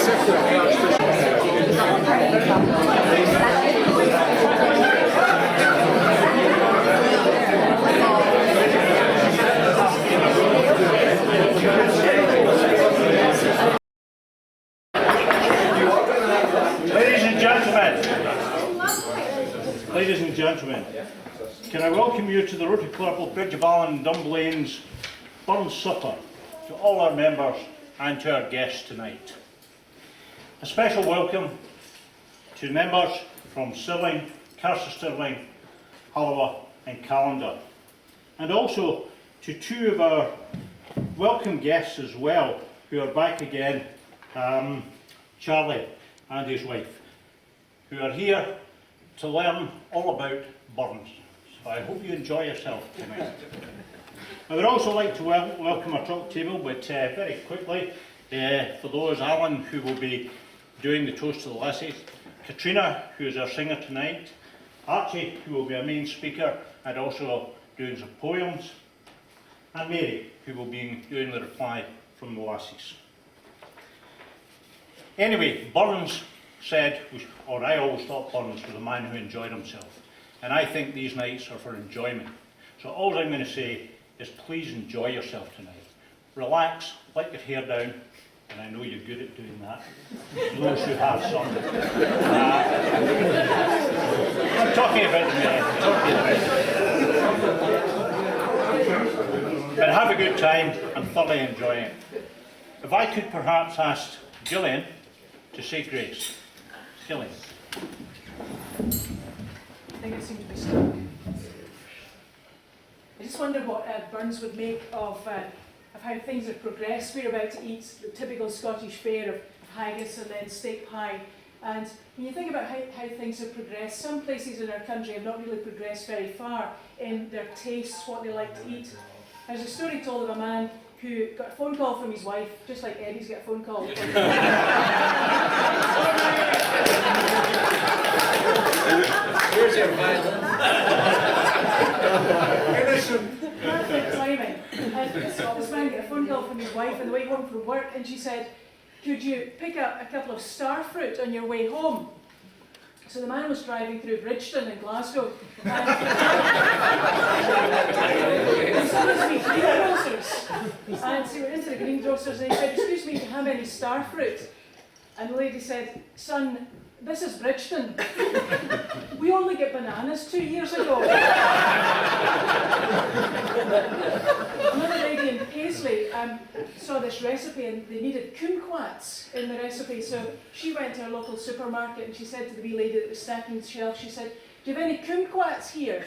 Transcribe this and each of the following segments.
Ladies and gentlemen, can I welcome you to the Rotary Club of Bridge of Allan and Dunblane's Burn Supper, to all our members and to our guests tonight. A special welcome to members from Stirling, Stirling, Halliwa and Callander, and also to two of our welcome guests as well, who are back again, Charlie and his wife, who are here to learn all about burns. So I hope you enjoy yourself tonight. I would also like to welcome our talk table, but very quickly, for those, Alan, who will be doing the toast to the lassies, Katrina, who is our singer tonight, Archie, who will be our main speaker and also doing some poems, and Mary, who will be doing the reply from the lassies. Anyway, Burns said, or I always thought Burns was a man who enjoyed himself, and I think these nights are for enjoyment. So all I'm going to say is please enjoy yourself tonight. Relax, let your hair down, and I know you're good at doing that, those who have some. I'm talking about the men, but have a good time and thoroughly enjoy it. If I could perhaps ask Gillian to say grace. Gillian. I think it seemed to be stuck. I just wondered what Burns would make of how things have progressed. We're about to eat the typical Scottish fare of haggis and then steak pie. And when you think about how things have progressed, some places in our country have not really progressed very far in their tastes, what they like to eat. There's a story told of a man who got a phone call from his wife, just like Eddie's got a phone call. Where's your violin? Perfect timing. And this man got a phone call from his wife on the way home from work, and she said, could you pick up a couple of star fruit on your way home? So the man was driving through Bridgeton in Glasgow. And so he went into the greengrocers and he said, excuse me, do you have any star fruit? And the lady said, son, this is Bridgeton. We only get bananas 2 years ago. Another lady in Paisley saw this recipe and they needed kumquats in the recipe. So she went to a local supermarket and she said to the wee lady that was stacking the shelf, she said, do you have any kumquats here?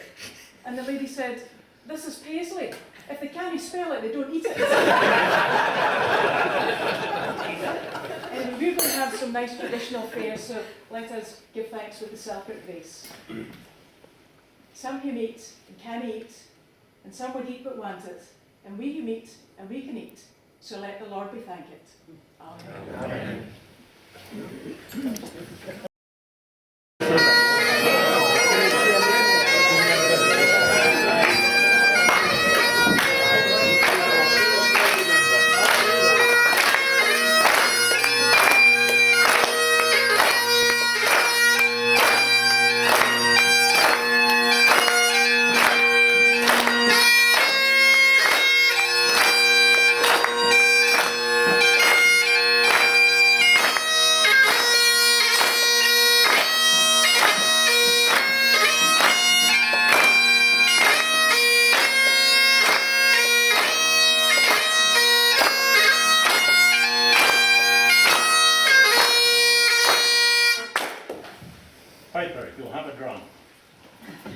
And the lady said, this is Paisley. If they can't spell it, they don't eat it. And we're going to have some nice traditional fare, so let us give thanks with the celebrate grace. Some who meet and can eat, and some would eat but want it, and we who meet and we can eat, so let the Lord be thanked. Amen. Amen. Piper, you'll have a drum.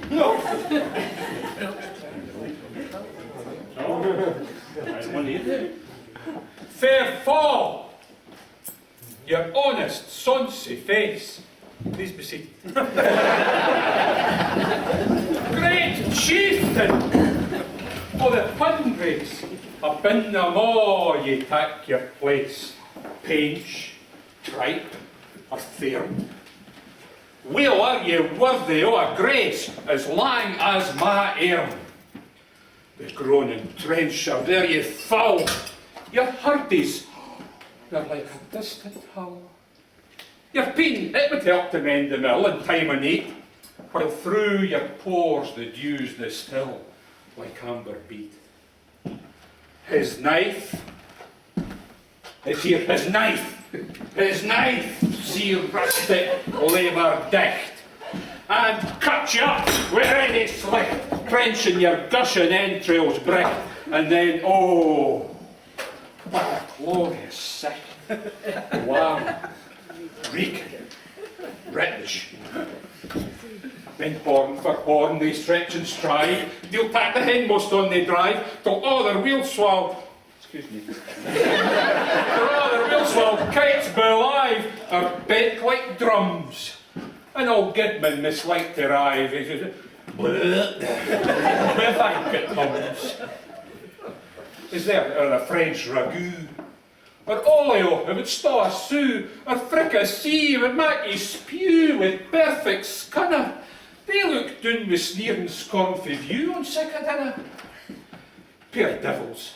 No. Fair fall, your honest, sonsy face. Please be seated. Great chieftain of the hundreds, up in the maw ye take your place. Page, tripe, or third. Well are ye worthy o' a grace as lang as my arm. The groaning trencher there ye foul, your hurdies, They're like a distant hull. Your peen, it would help to mend the mill in time of need, while through your pores the dews distil like amber bead. His knife, it's here, his knife, see rustic, labour dicht, and cut you up with any slick, trenching your gushing entrails brick, and then, oh, what a glorious sight. Wow, reeking, rich. Then horn for horn they stretch and strive, they'll pack the hindmost on they drive, till all their wheel swell, excuse me, till all their wheel swell kites belive are bent like drums, and all Gidman mislike to arrive, with it comes. Is there a French ragout, or olio if it's still a sou, or fricassee would make you spew with perfect scunner. They look down with sneering scorn for view on sick of dinner. Poor devils,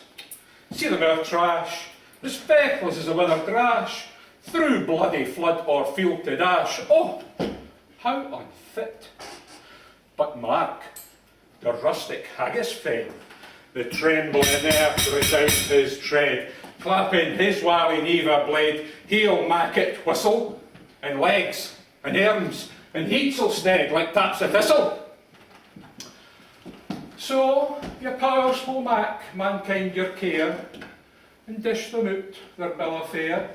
see them our trash, as feckless as a wither grash, through bloody flood or field to dash. Oh, how unfit! But mark, the rustic haggis fed, the trembling earth resound his tread, clapping his wally never blade, he'll mak it whistle, and legs, and arms, and heats'll snag like taps of thistle. So your powers will mak mankind your care, and dish them out their bill of fare.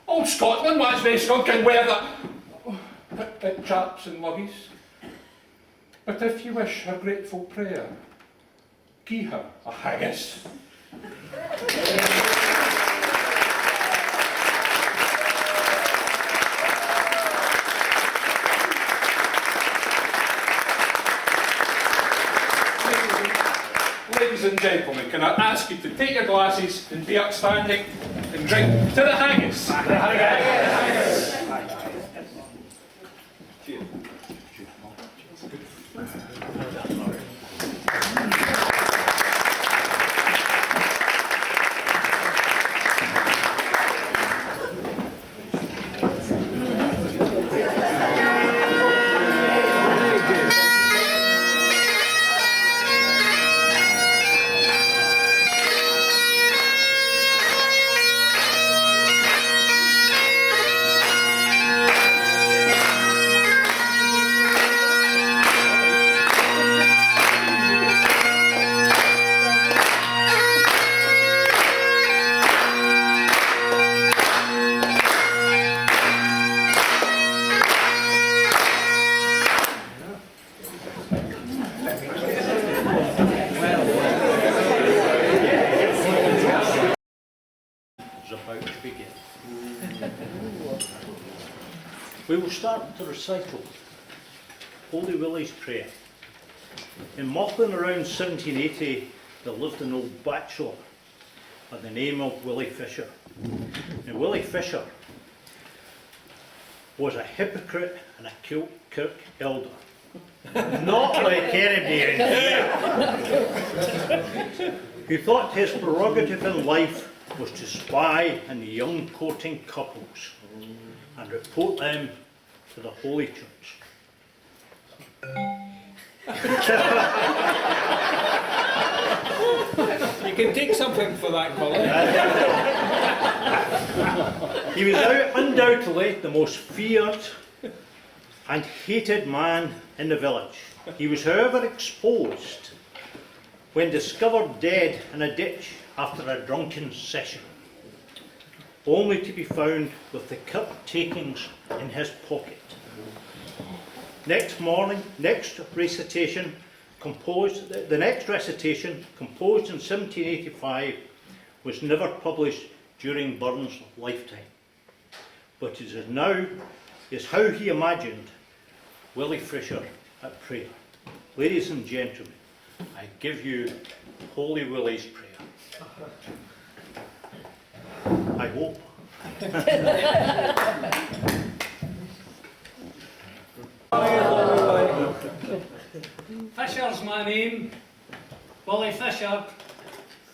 Old Scotland wants me skunking weather, pit chaps and luggies. But if you wish her grateful prayer, gie her a haggis. Ladies and gentlemen, can I ask you to take your glasses and be upstanding and drink to the haggis? Cheers. We will start to recital Holy Willie's Prayer. In Mauchline around 1780 there lived an old bachelor by the name of Willie Fisher. Now Willie Fisher was a hypocrite and a kirk elder. Not like anybody in here. He thought his prerogative in life was to spy on the young courting couples and report them to the Holy Church. You can take something for that, Colin. He was undoubtedly the most feared and hated man in the village. He was, however, exposed when discovered dead in a ditch after a drunken session, only to be found with the kirk takings in his pocket. The next recitation, composed in 1785, was never published during Burns' lifetime, but it is how he imagined Willie Fisher at prayer. Ladies and gentlemen, I give you Holy Willie's Prayer. I hope. Fisher's my name, Willie Fisher.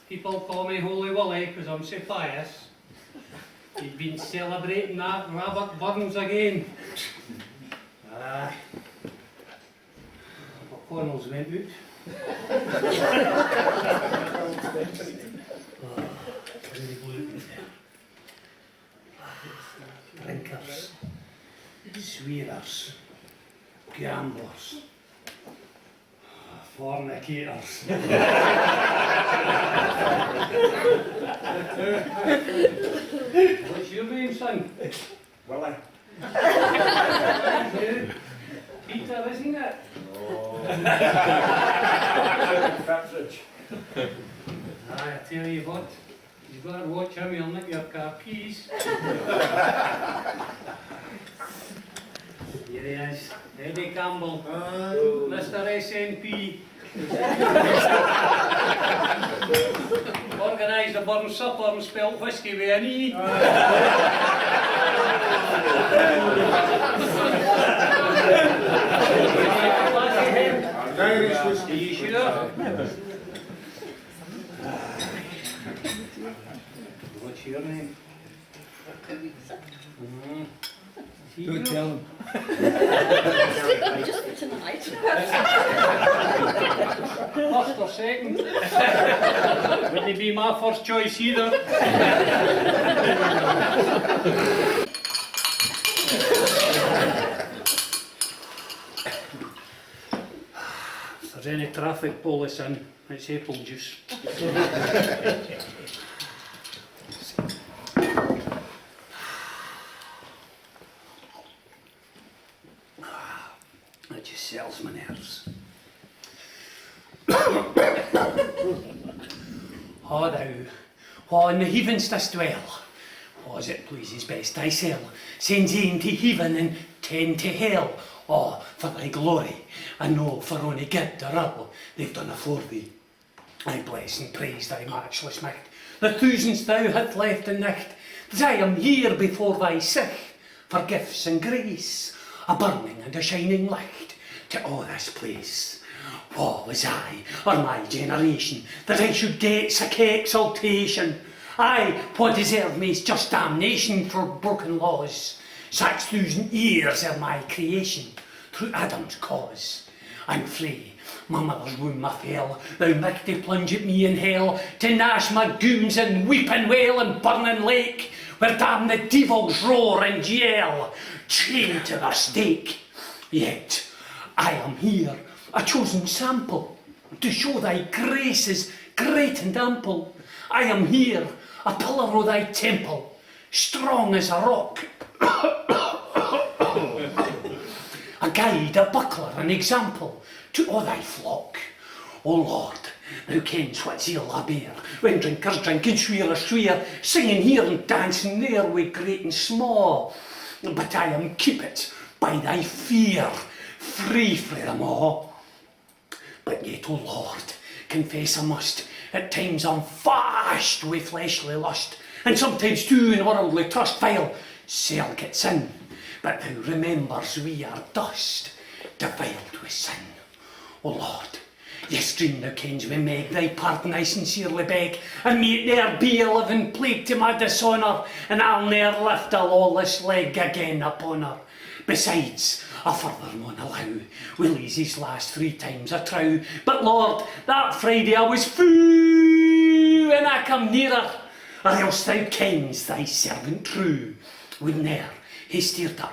People call me Holy Willie because I'm so pious. You've been celebrating that Robert Burns again. Aye. O'Connell's went out. Pretty blue. Drinkers, swearers, gamblers, fornicators. What's your name, son? Willie. Peter, isn't it? Fitzridge. Aye, I tell you what, you better watch him, he'll nick your car keys. Here he is, Eddie Campbell, Mr. SNP. Organised a burn supper and spelt whiskey with an E. Irish whiskey. Are you sure? What's your name? Don't tell him. Just for tonight. First or second? Wouldn't be my first choice either. If there's any traffic police in, it's apple juice. It just sells my nerves. Oh thou, oh in the heavens dost dwell, oh as it pleases best I sell, sends ane to heaven and 10 to hell, oh for thy glory, and no for ony good or ill they've done afore thee. I bless and praise thy matchless might, the thousands thou hast left in night, that I am here before thy sight, for gifts and grace, a burning and a shining light, to all this place. Woe was I, or my generation, that I should get sic exaltation. I, what deserved me's just damnation for broken laws. 6,000 years of my creation, through Adam's cause. I'm free, my mother's womb I fell, thou might to plunge at me in hell, to gnash my gooms and weep and wail in burning lake, where damn the devils roar and yell, chained to the stake. Yet I am here, a chosen sample, to show thy grace is great and ample. I am here, a pillar o' thy temple, strong as a rock, a guide, a buckler, an example, to all thy flock. O Lord, thou kens what zeal I bear, when drinkers drink and swearers swear, singing here and dancing there with great and small. But I am keepit by thy fear, free frae them all. But yet, O Lord, confess I must, at times I'm fashed with fleshly lust, and sometimes too in worldly trust, while sell gets in, but thou remembers we are dust, defiled with sin. O Lord, yestreen thou kens we meg, thy pardon I sincerely beg, and may it ne'er be a living plague to my dishonour, and I'll ne'er lift a lawless leg again upon her. Besides, a further maun allow, we'll ease his last 3 times a trow. But Lord, that Friday I was fou, and I come nearer, or else thou kens thy servant true would ne'er hae steered her.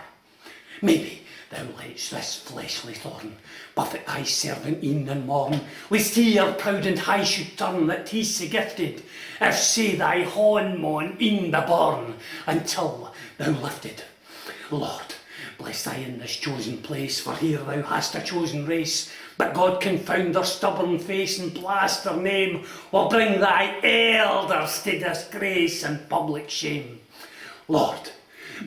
Maybe thou let's this fleshly thorn buffet thy servant e'en and morn, lest he your proud and high should turn that he's so gifted, if say thy horn maun e'en be born, until thou lifted. Lord, bless thy in this chosen place, for here thou hast a chosen race, but God confound their stubborn face and blast their name, or bring thy elders to disgrace and public shame. Lord,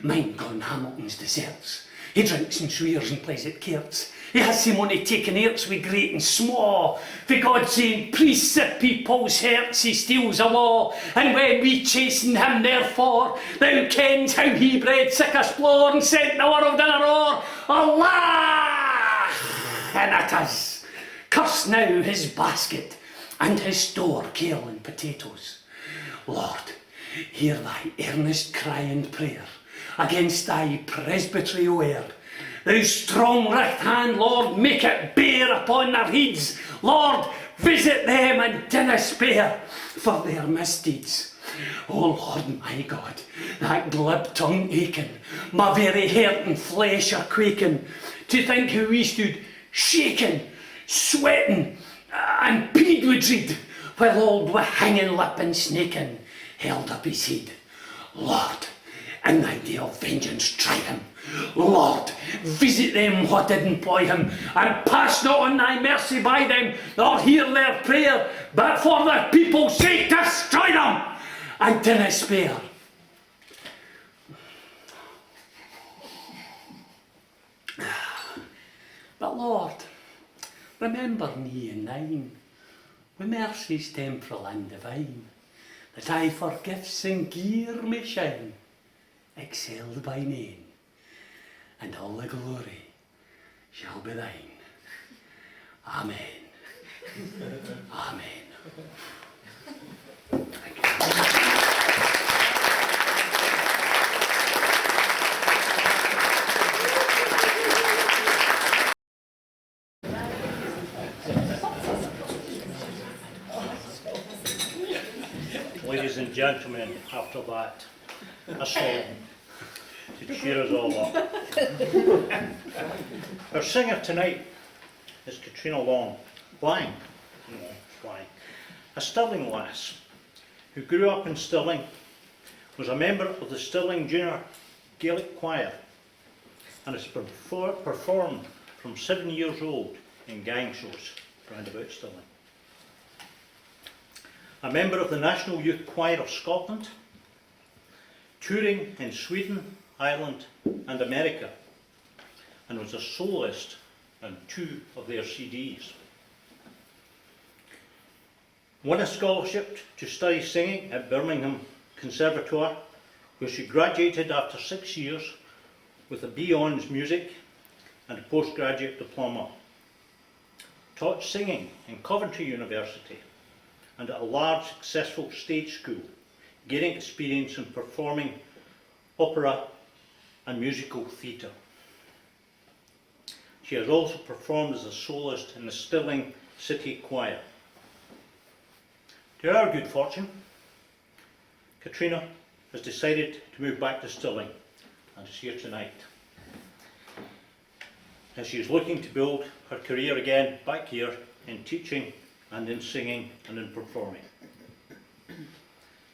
mind gone Hamilton's deserts, he drinks and swears and plays at cartes, he has some money taken airts with great and small, for God's sake priests at people's hearts he steals a law, and when we chasten him therefore, thou kens how he bred sick a splore and sent the world in a roar. Allah! And it is, curse now his basket and his store, kale and potatoes. Lord, hear thy earnest cry and prayer against thy presbytery o'er. Thou strong right hand, Lord, make it bear upon their heads. Lord, visit them and dinna spare for their misdeeds. O Lord my God, that glib tongue aching, my very heart and flesh are quaking, to think how we stood shaking, sweating, and peed with dread, while old with hanging lip and snaking held up his head. Lord, in thy day of vengeance try him. Lord, visit them what did employ him, and pass not on thy mercy by them, nor hear their prayer, but for the people's sake destroy them, and dinna spare. But Lord, remember me and thine, with mercies temporal and divine, that I for gifts and gear may shine, excelled by name, and all the glory shall be thine. Amen. Amen. Thank you. Ladies and gentlemen, after that, a song to cheer us all up. Our singer tonight is Katrina Blank, a Stirling lass who grew up in Stirling, was a member of the Stirling Junior Gaelic Choir, and has performed from 7 years old in gang shows round about Stirling. A member of the National Youth Choir of Scotland, touring in Sweden, Ireland and America, and was a soloist on 2 of their CDs. Won a scholarship to study singing at Birmingham Conservatoire, where she graduated after 6 years with a B.Hons Music and a postgraduate diploma. Taught singing in Coventry University and at a large successful stage school, gaining experience in performing opera and musical theatre. She has also performed as a soloist in the Stirling City Choir. To our good fortune, Katrina has decided to move back to Stirling and is here tonight, as she is looking to build her career again back here in teaching and in singing and in performing.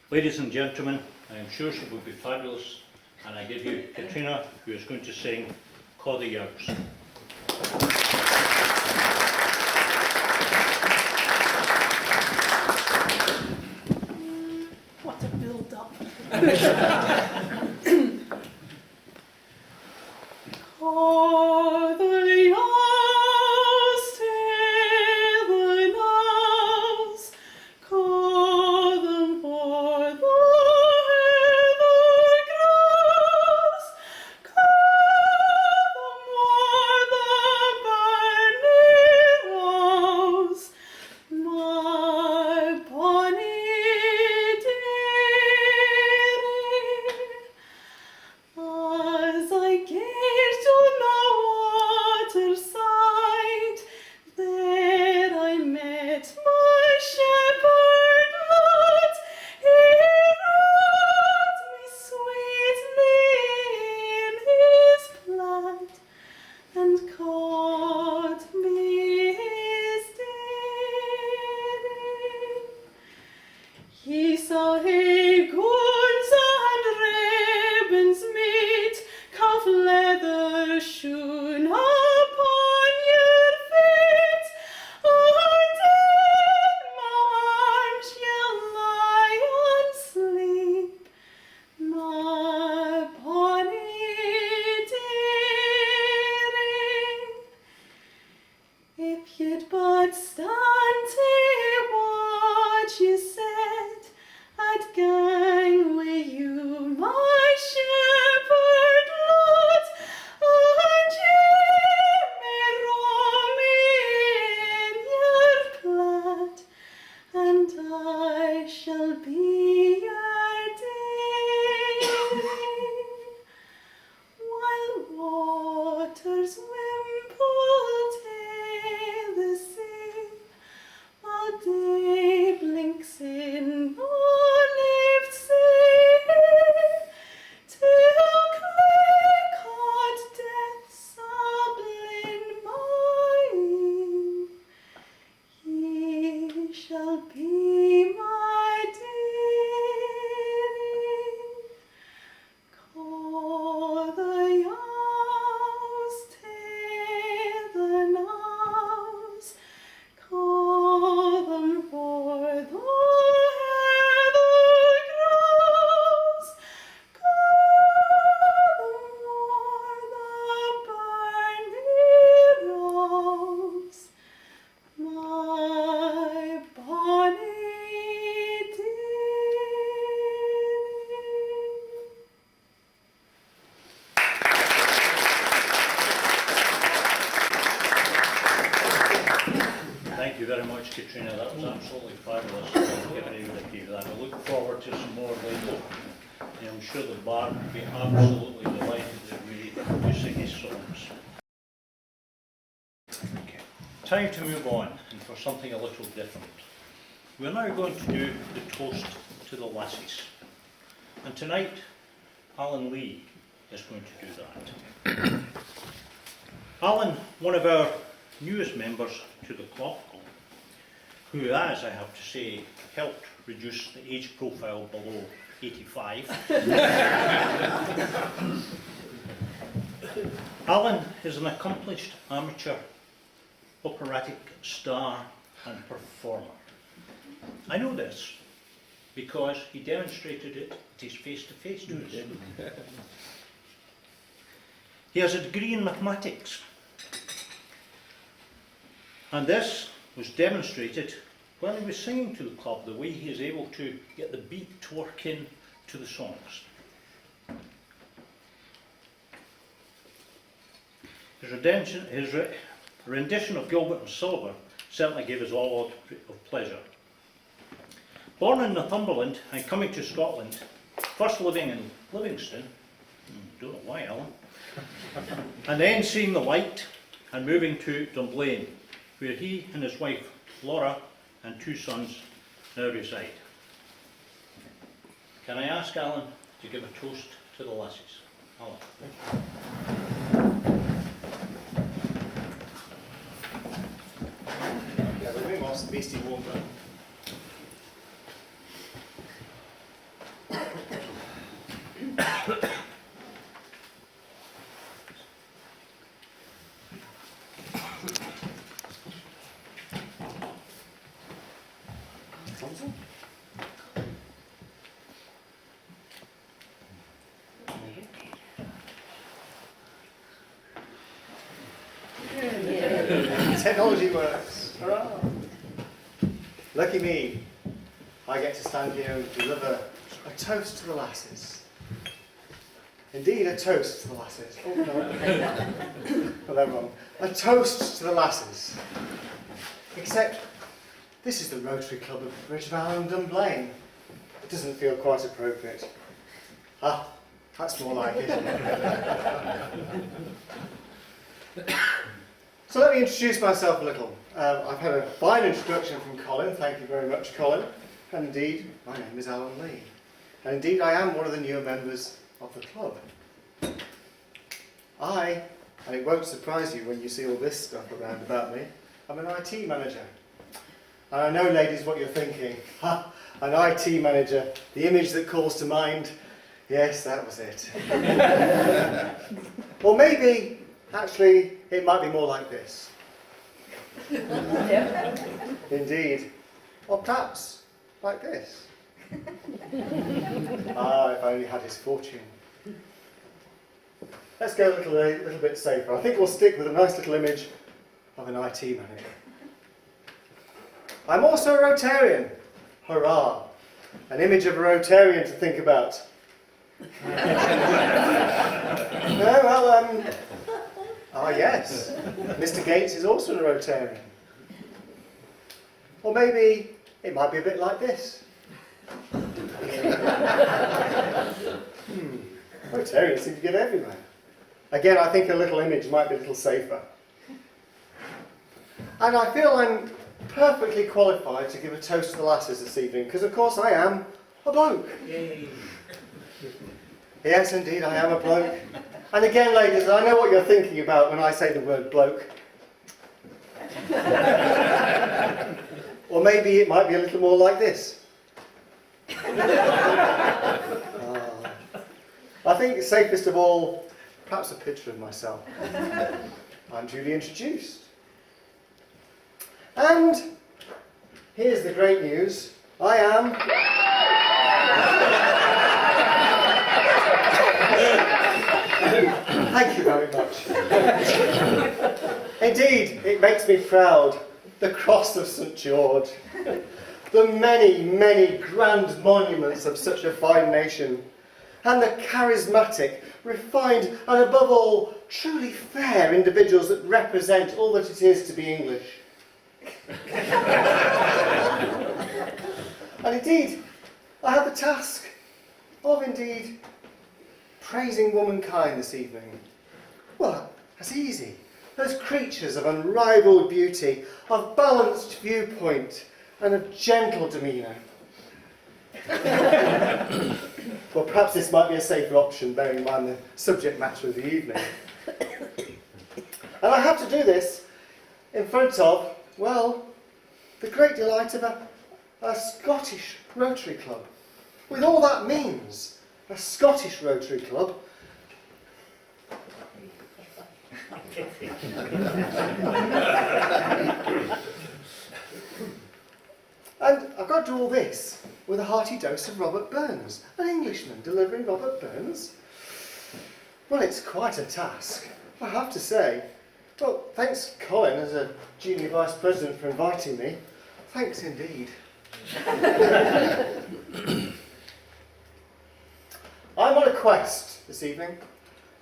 Ladies and gentlemen, I am sure she will be fabulous, and I give you Katrina, who is going to sing Caw the Yows. What a build-up. Oh, the yows till the knowes, call them for the heather grows, call them for the burning rose, my bonny dearie. As I gaze on the very much, Katrina. That was absolutely fabulous. Everybody would agree with that. I look forward to some more later. And I'm sure the bar would be absolutely delighted that we sing his songs. Okay. Time to move on and for something a little different. We're now going to do the toast to the lassies. And tonight, Allan Lee is going to do that. Allan, one of our newest members to the club, who, as I have to say, helped reduce the age profile below 85. Allan is an accomplished amateur operatic star and performer. I know this because he demonstrated it at his face-to-face to us. He has a degree in mathematics, and this was demonstrated when he was singing to the club, the way he is able to get the beat to work in to the songs. His rendition of Gilbert and Sullivan certainly gave us all a lot of pleasure. Born in Northumberland and coming to Scotland, first living in Livingston, don't know why, Allan, and then seeing the light and moving to Dunblane, where he and his wife Laura and 2 sons now reside. Can I ask Allan to give a toast to the lassies? Allan. Yeah, we're doing whilst the beastie warms up. Thompson? Technology works. Hurrah! Lucky me. I get to stand here and deliver a toast to the lasses. Indeed, a toast to the lasses. Oh, no. Got that wrong. A toast to the lasses. Except, this is the Rotary Club of Bridge of Allan and Dunblane. It doesn't feel quite appropriate. Ah, that's more like it. So let me introduce myself a little. I've had a fine introduction from Colin. Thank you very much, Colin. And indeed, my name is Allan Lee. And indeed, I am one of the newer members of the club. And it won't surprise you when you see all this stuff around about me, I'm an IT manager. And I know, ladies, what you're thinking. Ha! An IT manager, the image that calls to mind. Yes, that was it. Or maybe, actually, it might be more like this. Indeed. Or perhaps like this. Ah, if I only had his fortune. Let's go a little bit safer. I think we'll stick with a nice little image of an IT manager. I'm also a Rotarian. Hurrah! An image of a Rotarian to think about. Yes. Mr. Gates is also a Rotarian. Or maybe it might be a bit like this. Rotarians seem to get everywhere. Again, I think a little image might be a little safer. And I feel I'm perfectly qualified to give a toast to the lasses this evening, because of course I am a bloke. Yay. Yes, indeed, I am a bloke. And again, ladies, I know what you're thinking about when I say the word bloke. Or maybe it might be a little more like this. I think safest of all, perhaps a picture of myself. I'm duly introduced. And here's the great news. I am... Thank you very much. Indeed, it makes me proud. The Cross of St. George. The many, many grand monuments of such a fine nation. And the charismatic, refined, and above all, truly fair individuals that represent all that it is to be English. week. And indeed, I have the task of indeed praising womankind this evening. Well, that's easy. Those creatures of unrivalled beauty, of balanced viewpoint, and of gentle demeanour. Well, perhaps this might be a safer option, bearing in mind the subject matter of the evening. And I have to do this in front of, well, the great delight of a Scottish Rotary Club. With all that means, a Scottish Rotary Club. And I've got to do all this with a hearty dose of Robert Burns, an Englishman delivering Robert Burns. Well, it's quite a task, I have to say. Well, thanks, Colin, as a junior vice president, for inviting me. Thanks indeed. I'm on a quest this evening.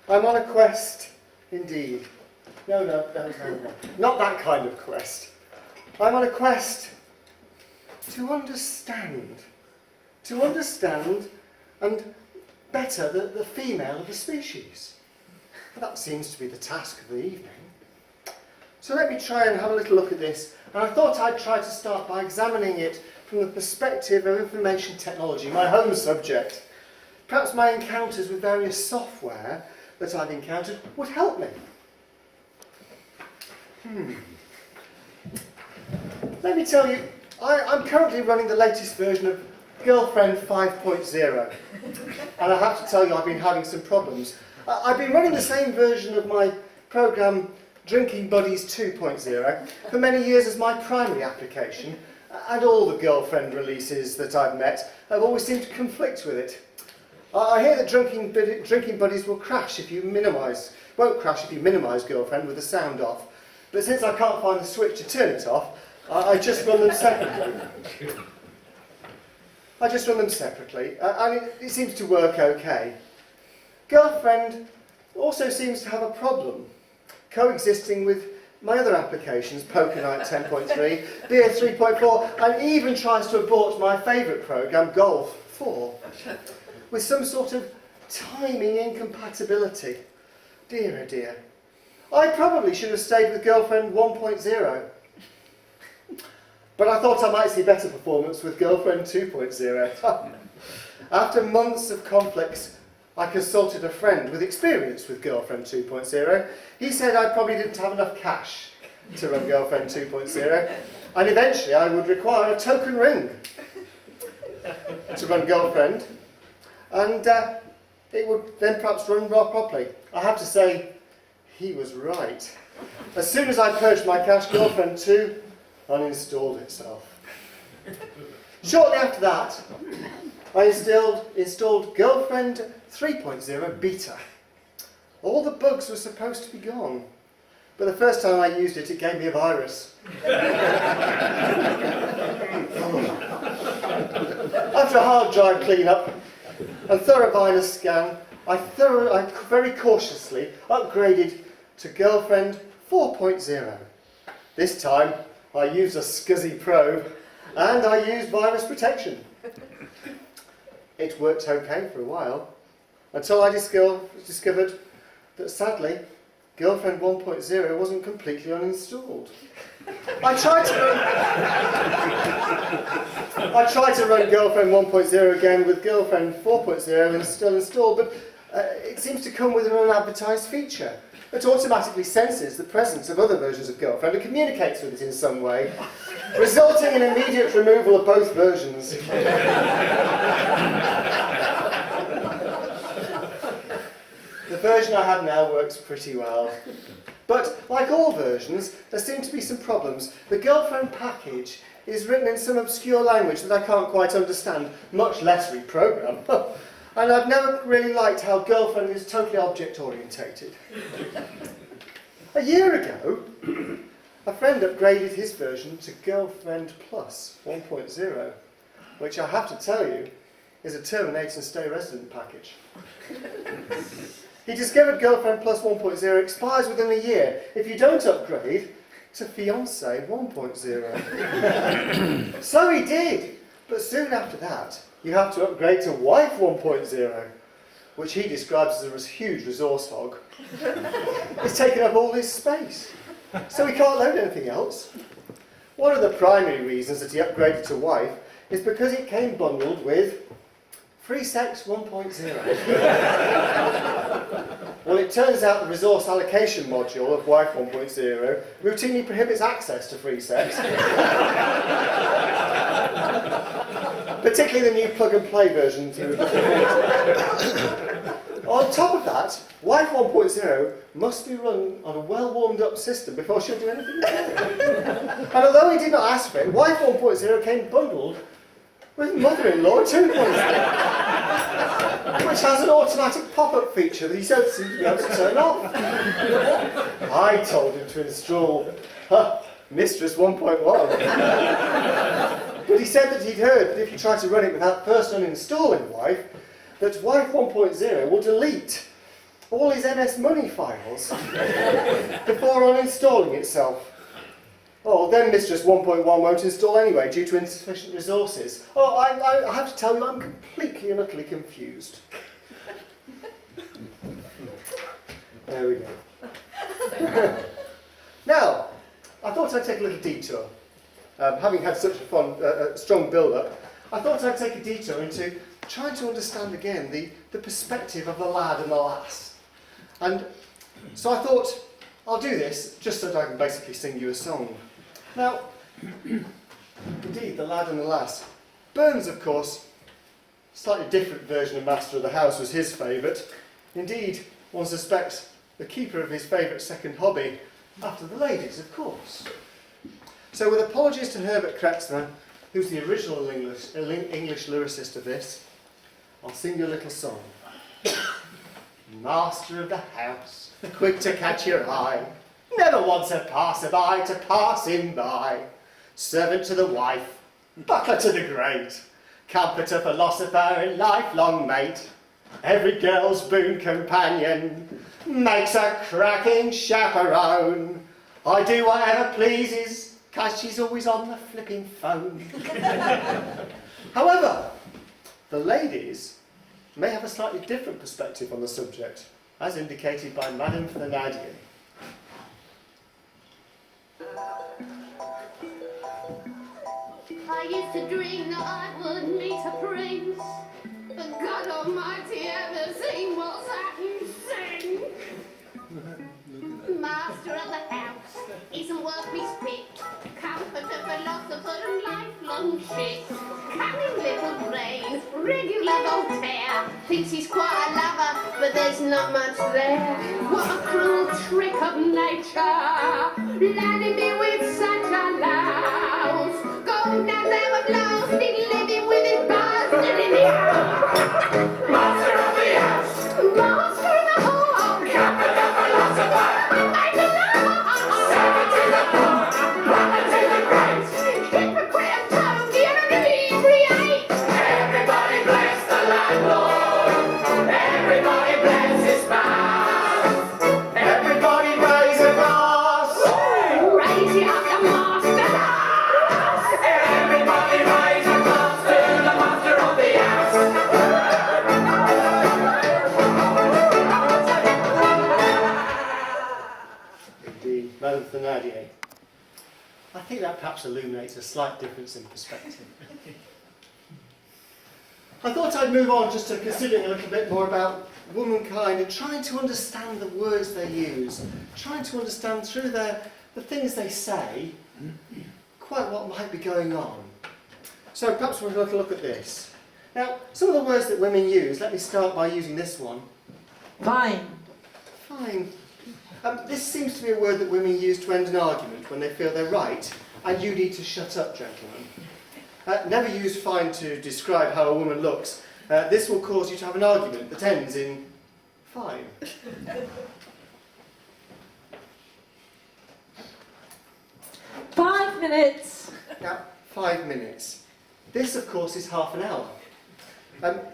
I'm on a quest indeed. No. Not that kind of quest. I'm on a quest to understand and better the female of the species. That seems to be the task of the evening. So let me try and have a little look at this. And I thought I'd try to start by examining it from the perspective of information technology, my home subject. Perhaps my encounters with various software that I've encountered would help me. Let me tell you, I'm currently running the latest version of Girlfriend 5.0. And I have to tell you, I've been having some problems. I've been running the same version of my programme Drinking Buddies 2.0 for many years as my primary application, and all the girlfriend releases that I've met have always seemed to conflict with it. I hear that Drinking Buddies will crash if you won't crash if you minimise Girlfriend with the sound off. But since I can't find the switch to turn it off, I just run them separately. And it seems to work okay. Girlfriend also seems to have a problem coexisting with my other applications, Poker Night 10.3, Beer 3.4, and even tries to abort my favourite programme, Golf 4, with some sort of timing incompatibility. Dear oh dear. I probably should have stayed with Girlfriend 1.0. But I thought I might see better performance with Girlfriend 2.0. After months of conflicts, I consulted a friend with experience with Girlfriend 2.0. He said I probably didn't have enough cash to run Girlfriend 2.0, and eventually I would require a token ring to run Girlfriend, and it would then perhaps run more properly. I have to say, he was right. As soon as I purged my cache, Girlfriend 2 uninstalled itself. Shortly after that, I installed Girlfriend 3.0 beta. All the bugs were supposed to be gone, but the first time I used it, it gave me a virus. After a hard drive clean-up and thorough virus scan, I very cautiously upgraded to Girlfriend 4.0. This time, I used a SCSI probe and I used virus protection. It worked okay for a while, until I discovered that sadly, Girlfriend 1.0 wasn't completely uninstalled. I tried to run Girlfriend 1.0 again with Girlfriend 4.0 and still installed, but it seems to come with an unadvertised feature that automatically senses the presence of other versions of Girlfriend and communicates with it in some way, resulting in immediate removal of both versions. The version I have now works pretty well. But, like all versions, there seem to be some problems. The Girlfriend package is written in some obscure language that I can't quite understand, much less reprogram. And I've never really liked how Girlfriend is totally object-orientated. A year ago, a friend upgraded his version to Girlfriend Plus 1.0, which I have to tell you is a terminate and stay resident package. He discovered Girlfriend Plus 1.0 expires within a year if you don't upgrade to fiancé 1.0. So he did, but soon after that, you have to upgrade to wife 1.0, which he describes as a huge resource hog. It's taken up all his space, so he can't load anything else. One of the primary reasons that he upgraded to wife is because it came bundled with free sex 1.0. Well, it turns out the resource allocation module of wife 1.0 routinely prohibits access to free sex. Particularly the new plug-and-play version. On top of that, wife 1.0 must be run on a well-warmed-up system before she'll do anything. And although he did not ask for it, wife 1.0 came bundled with mother-in-law 2.0, which has an automatic pop-up feature that he doesn't seem to be able to turn off. I told him to install Mistress 1.1. But he said that he'd heard that if you try to run it without first uninstalling wife, that wife 1.0 will delete all his MS Money files before uninstalling itself. Oh, then Mistress 1.1 won't install anyway due to insufficient resources. Oh, I have to tell you, I'm completely and utterly confused. There we go. Now, I thought I'd take a little detour. Having had such a fun, strong build-up, I thought I'd take a detour into trying to understand again the perspective of the lad and the lass. And so I thought, I'll do this just so that I can basically sing you a song. Now, indeed, the lad and the lass. Burns, of course, slightly different version of Master of the House was his favourite. Indeed, one suspects the keeper of his favourite second hobby, after the ladies, of course. So with apologies to Herbert Kretzmer, who's the original English lyricist of this, I'll sing you a little song. Master of the house, quick to catch your eye, never wants a passerby to pass him by. Servant to the wife, buckler to the great, comforter, philosopher, and lifelong mate. Every girl's boon companion, makes a cracking chaperone. I do whatever pleases, 'cause she's always on the flipping phone. However, the ladies may have a slightly different perspective on the subject, as indicated by Madame Thénardier. I used to dream that I would meet a prince, but God Almighty ever seen what's happened since. Master of the house isn't worth his spit, comforter, philosopher, and lifelong shit. Cunning little brain, regular Voltaire, thinks he's quite a lover, but there's not much there. What a cruel trick of nature, landing me with such a louse. Going down there with lasting, living with his bastard in the house. Master of the house, master of the home, comforter, philosopher, make the love. Servant to the poor, brother to the great, hypocrite of tongue, the inebriate. Everybody bless the landlord, everybody bless his spouse. Everybody raise a glass! Raise it up, the master. Everybody raise a glass to the master of the house. Indeed, Madame Thénardier. I think that perhaps illuminates a slight difference in perspective. I thought I'd move on just to considering a little bit more about womankind and trying to understand the words they use, trying to understand through the things they say quite what might be going on. So perhaps we'll have a look at this. Now, some of the words that women use, let me start by using this one. Fine. Fine. This seems to be a word that women use to end an argument when they feel they're right, and you need to shut up, gentlemen. Never use fine to describe how a woman looks. This will cause you to have an argument that ends in fine. 5 minutes. Now, 5 minutes. This, of course, is half an hour.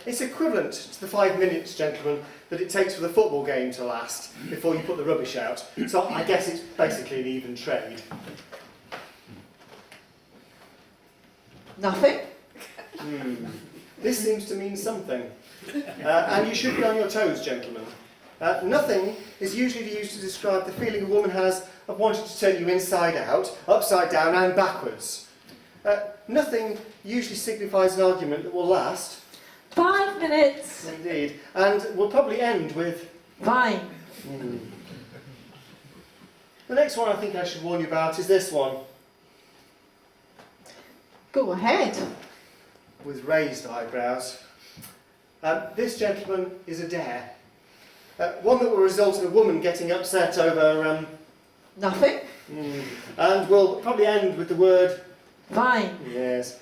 It's equivalent to the 5 minutes, gentlemen, that it takes for the football game to last before you put the rubbish out. So I guess it's basically an even trade. Nothing? This seems to mean something. And you should be on your toes, gentlemen. Nothing is usually used to describe the feeling a woman has of wanting to turn you inside out, upside down and backwards. Nothing usually signifies an argument that will last. 5 minutes. Indeed. And will probably end with... Fine. The next one I think I should warn you about is this one. Go ahead. With raised eyebrows. This, gentleman, is a dare. One that will result in a woman getting upset over... Nothing. And will probably end with the word... Fine. Yes.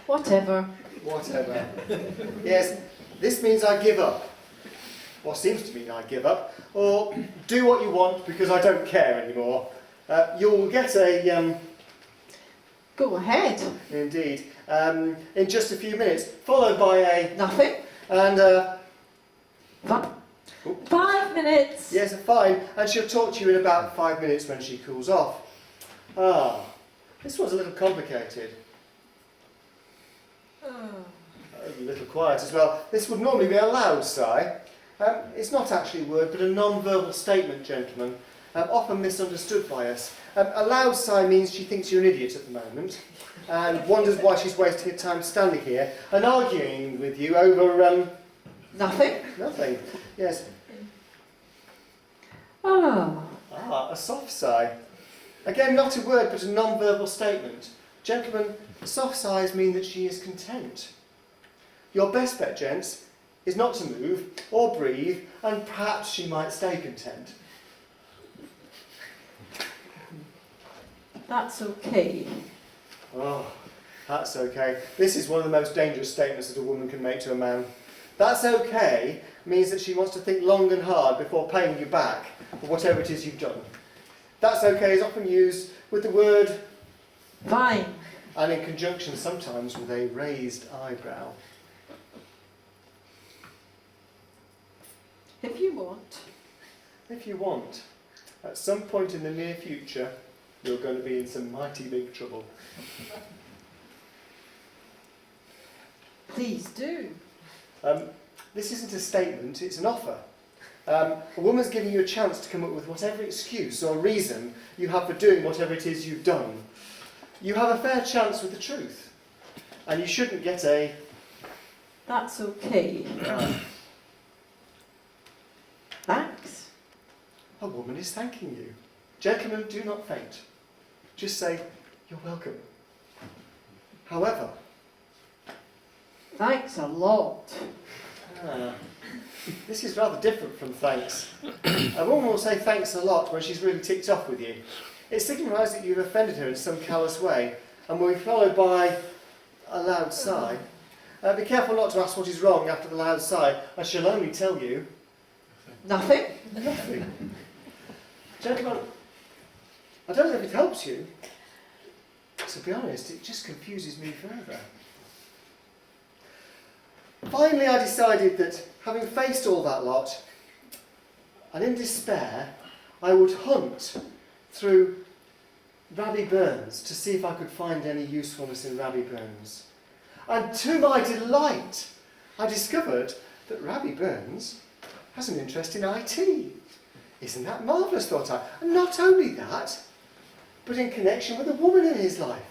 Whatever. Whatever. Yes, this means I give up. Or seems to mean I give up. Or do what you want because I don't care anymore. You'll get a... Go ahead. Indeed. In just a few minutes. Followed by a... Nothing. And 5 minutes. yes, a fine. And she'll talk to you in about 5 minutes when she cools off. Ah, this one's a little complicated. A little quiet as well. This would normally be a loud sigh. It's not actually a word, but a non-verbal statement, gentlemen. Often misunderstood by us. A loud sigh means she thinks you're an idiot at the moment and wonders why she's wasting her time standing here and arguing with you over... Nothing. Nothing. Yes. Oh. Ah, a soft sigh. Again, not a word, but a non-verbal statement. Gentlemen, soft sighs mean that she is content. Your best bet, gents, is not to move or breathe, and perhaps she might stay content. That's okay. Oh, that's okay. This is one of the most dangerous statements that a woman can make to a man. That's okay means that she wants to think long and hard before paying you back for whatever it is you've done. That's okay is often used with the word Fine. and in conjunction sometimes with a raised eyebrow. If you want. If you want, at some point in the near future, you're going to be in some mighty big trouble. Please do. This isn't a statement, it's an offer. A woman's giving you a chance to come up with whatever excuse or reason you have for doing whatever it is you've done. You have a fair chance with the truth. And you shouldn't get a... That's okay. Thanks. A woman is thanking you. Gentlemen, do not faint. Just say, you're welcome. However... Thanks a lot. This is rather different from thanks. A woman will say thanks a lot when she's really ticked off with you. It signifies that you've offended her in some callous way and will be followed by a loud sigh. Be careful not to ask what is wrong after the loud sigh. I shall only tell you... Nothing. Nothing. Gentlemen, I don't know if it helps you. To be honest, it just confuses me further. Finally, I decided that, having faced all that lot, and in despair, I would hunt through Rabbie Burns to see if I could find any usefulness in Rabbie Burns. And to my delight, I discovered that Rabbie Burns has an interest in IT. Isn't that marvellous, thought I? And not only that, but in connection with a woman in his life.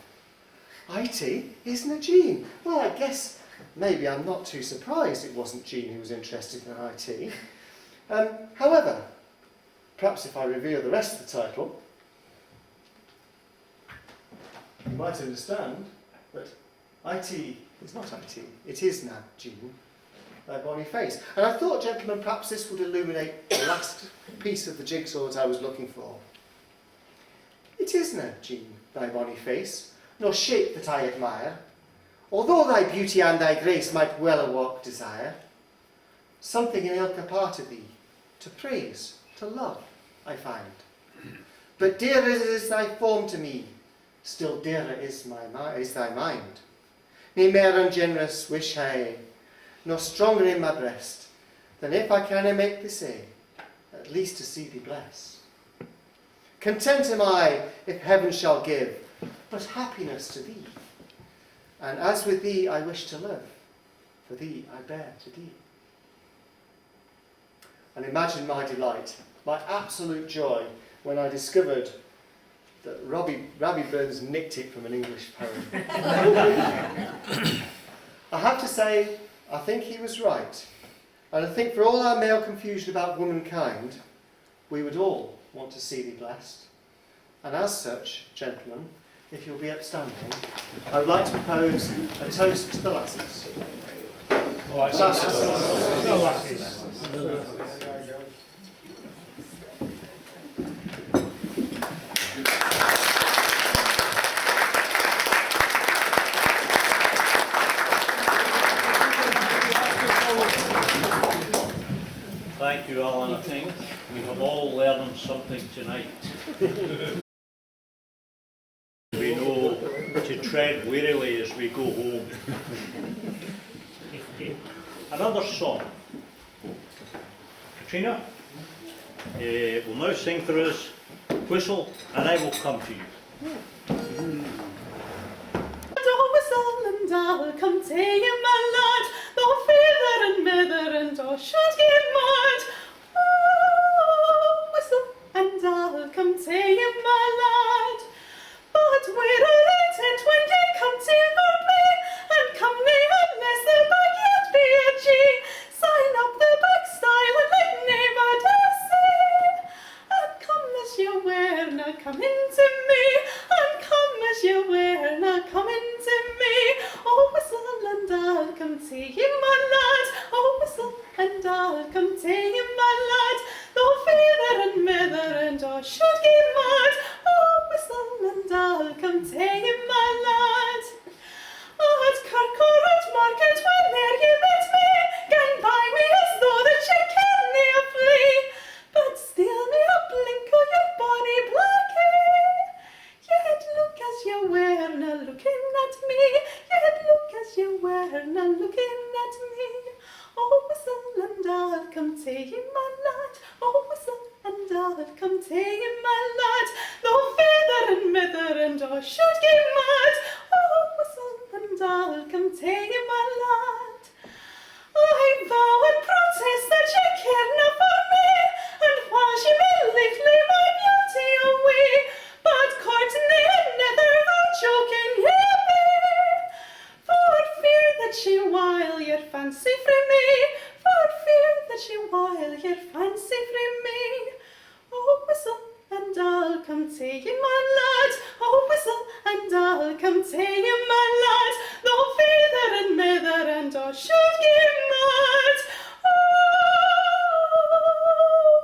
IT isn't a Jean. Well, I guess maybe I'm not too surprised it wasn't Jean who was interested in IT. However, perhaps if I reveal the rest of the title, you might understand that IT is not IT. It is now Jean by Boniface. And I thought, gentlemen, perhaps this would illuminate the last piece of the jigsaw that I was looking for. It is now Jean thy bonny face, nor shape that I admire, although thy beauty and thy grace might well a walk desire. Something in ilka part of thee, to praise, to love, I find. But dearer is thy form to me, still dearer is thy mind. ne mair ungenerous wish I, nor stronger in my breast, than if I canna make thee say, at least to see thee blessed. Content am I, if heaven shall give, but happiness to thee. And as with thee I wish to live, for thee I bear to thee. And imagine my delight, my absolute joy, when I discovered that Robbie Burns nicked it from an English poem. I have to say, I think he was right. And I think for all our male confusion about womankind, we would all want to see thee blessed. And as such, gentlemen, if you'll be upstanding, I would like to propose a toast to the lasses. Thank you, Alan. I think we have all learned something tonight. We know to tread warily as we go home. Another song. Katrina will now sing for us Whistle and I Will Come to You. Whistle and I'll come to you, my lad, though father and mother and all should give mad. Oh, whistle and I'll come to you, my lad, but we're all intent when you come to me, and come me unless the back yet be a G. Sign up the back style and let nobody see, and come as you were, now come into me, and come as you were, now come into me. Oh, whistle and I'll come to you, my lad. Oh, whistle and I'll come to you, my lad, though father and mother and all should get mad. Oh, whistle and I'll come to you, my lad. At Kirk or at market, when there you met me, gang by me as though that you cared me a flea, but steal me a blink of your bonny blackie. Yet look as you were, now looking at me, yet look as you were, now looking at me. Oh, whistle and I'll come to you, my lad. Oh, whistle and I'll come to you, my lad, though father and mother and all should get mad. Oh, whistle and I'll come to you, my lad. I vow and protest that you care not for me, and while you may lately my beauty away, but courtney another though joking you be, for fear that she wile your fancy from me, for fear that she wile your fancy from me. Oh, whistle and I'll come to you, my lad. Oh, whistle and I'll come to you, my lad, though father and mother and all should get mad. Oh,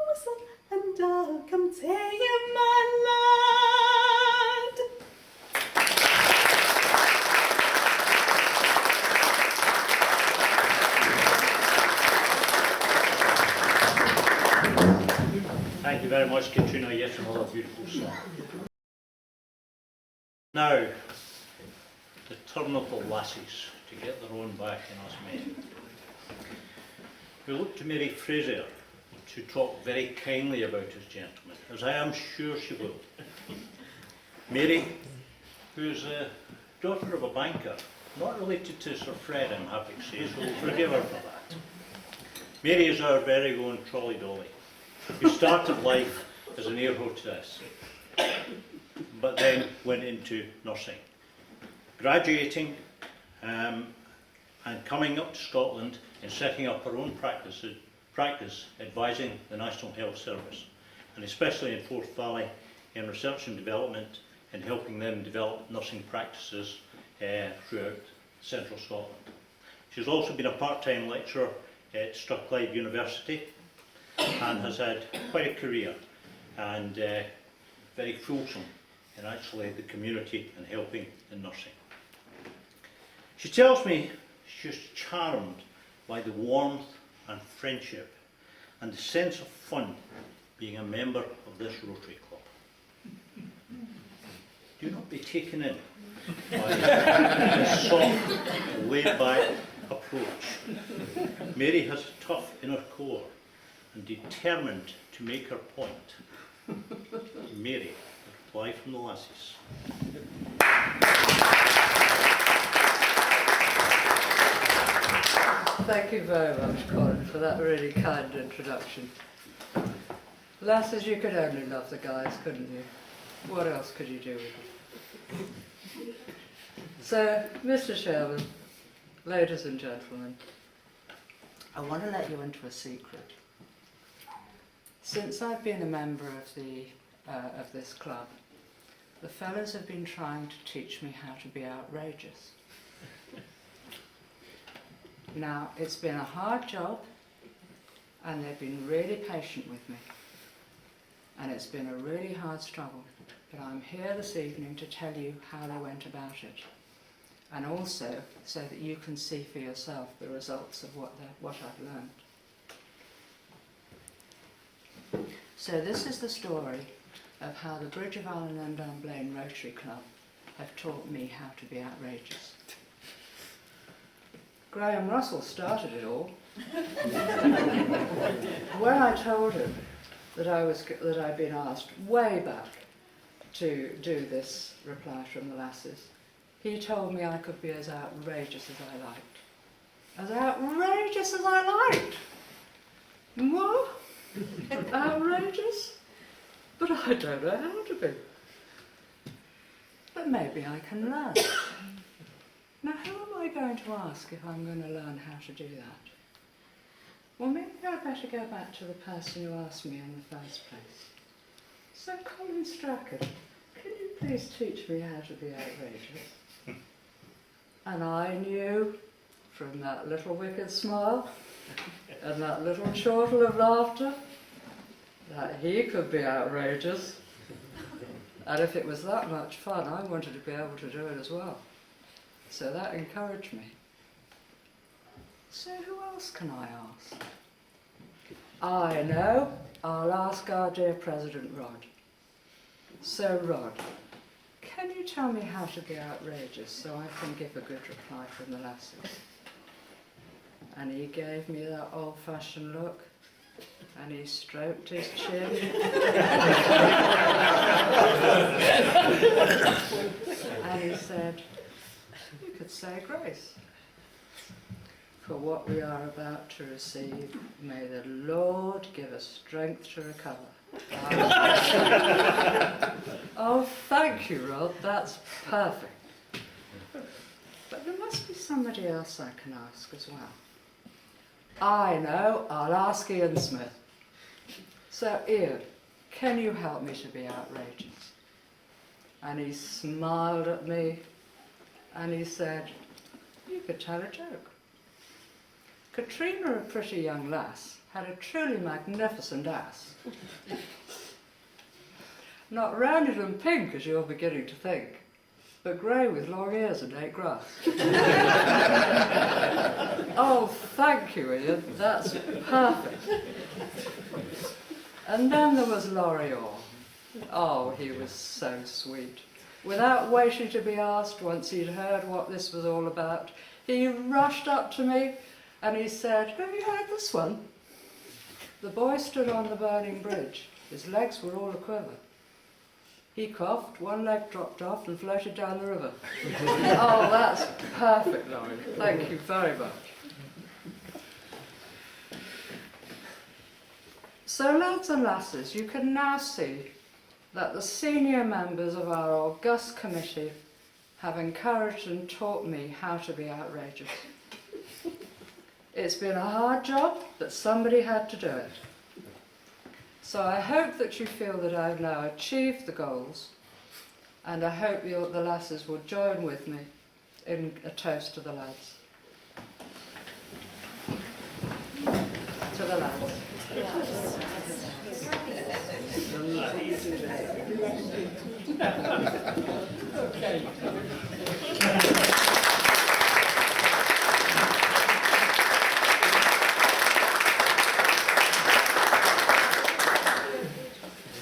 whistle and I'll come to you, my lad. Thank you very much, Katrina. Yes, another beautiful song. Now, the turn of the lassies to get their own back in us men. We look to Mary Fraser to talk very kindly about us gentlemen, as I am sure she will. Mary, who is the daughter of a banker, not related to Sir Fred, I'm happy to say, so we'll forgive her for that. Mary is our very own trolley dolly, who started life as an air hostess, but then went into nursing, graduating and coming up to Scotland and setting up her own practice advising the National Health Service, and especially in Forth Valley in research and development and helping them develop nursing practices throughout central Scotland. She's also been a part-time lecturer at Strathclyde University and has had quite a career and very fulsome in actually the community and helping in nursing. She tells me she's charmed by the warmth and friendship and the sense of fun being a member of this Rotary Club. Do not be taken in by his soft, laid-back approach. Mary has a tough inner core and determined to make her point. Mary, a reply from the lassies. Thank you very much, Colin, for that really kind introduction. Lasses, you could only love the guys, couldn't you? What else could you do with them? So, Mr. Chairman, ladies and gentlemen, I want to let you into a secret. Since I've been a member of this club, the fellows have been trying to teach me how to be outrageous. Now, it's been a hard job, and they've been really patient with me. And it's been a really hard struggle. But I'm here this evening to tell you how they went about it. And also, so that you can see for yourself the results of what I've learned. So this is the story of how the Bridge of Allan and Dunblane Rotary Club have taught me how to be outrageous. Graham Russell started it all. When I told him that I'd been asked way back to do this reply from the lasses, he told me I could be as outrageous as I liked. As outrageous as I liked? What? Outrageous? But I don't know how to be. But maybe I can learn. Now, who am I going to ask if I'm going to learn how to do that? Well, maybe I'd better go back to the person who asked me in the first place. So, Colin Strachan, can you please teach me how to be outrageous? And I knew, from that little wicked smile and that little chortle of laughter, that he could be outrageous. And if it was that much fun, I wanted to be able to do it as well. So that encouraged me. So who else can I ask? I know, I'll ask our dear President Rod. So Rod, can you tell me how to be outrageous so I can give a good reply from the lasses? And he gave me that old-fashioned look, and he stroked his chin. And he said, you could say grace. For what we are about to receive, may the Lord give us strength to recover. Oh, thank you, Rod, that's perfect. But there must be somebody else I can ask as well. I know, I'll ask Ian Smith. So Ian, can you help me to be outrageous? And he smiled at me and he said, you could tell a joke. Katrina, a pretty young lass, had a truly magnificent ass. Not rounded and pink as you're beginning to think, but grey with long ears and ate grass. Oh, thank you, Ian, that's perfect. And then there was Laurie Orr. Oh, he was so sweet. Without waiting to be asked, once he'd heard what this was all about, he rushed up to me and he said, have you heard this one? The boy stood on the burning bridge. His legs were all a-quiver. He coughed, one leg dropped off and floated down the river. Oh, that's perfect, Laurie. Thank you very much. So, lads and lasses, you can now see that the senior members of our august committee have encouraged and taught me how to be outrageous. It's been a hard job, but somebody had to do it. So I hope that you feel that I've now achieved the goals, and I hope the lasses will join with me in a toast to the lads. To the lads. Okay.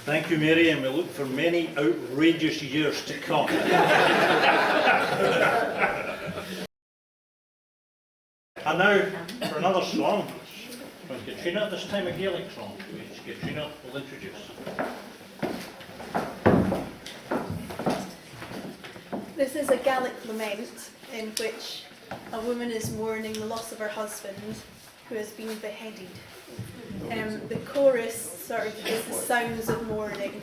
Thank you, Mary, and we look for many outrageous years to come. And now, for another song, from Katrina, this time a Gaelic song, which Katrina will introduce. This is a Gaelic lament in which a woman is mourning the loss of her husband who has been beheaded. The chorus sort of is the sounds of mourning.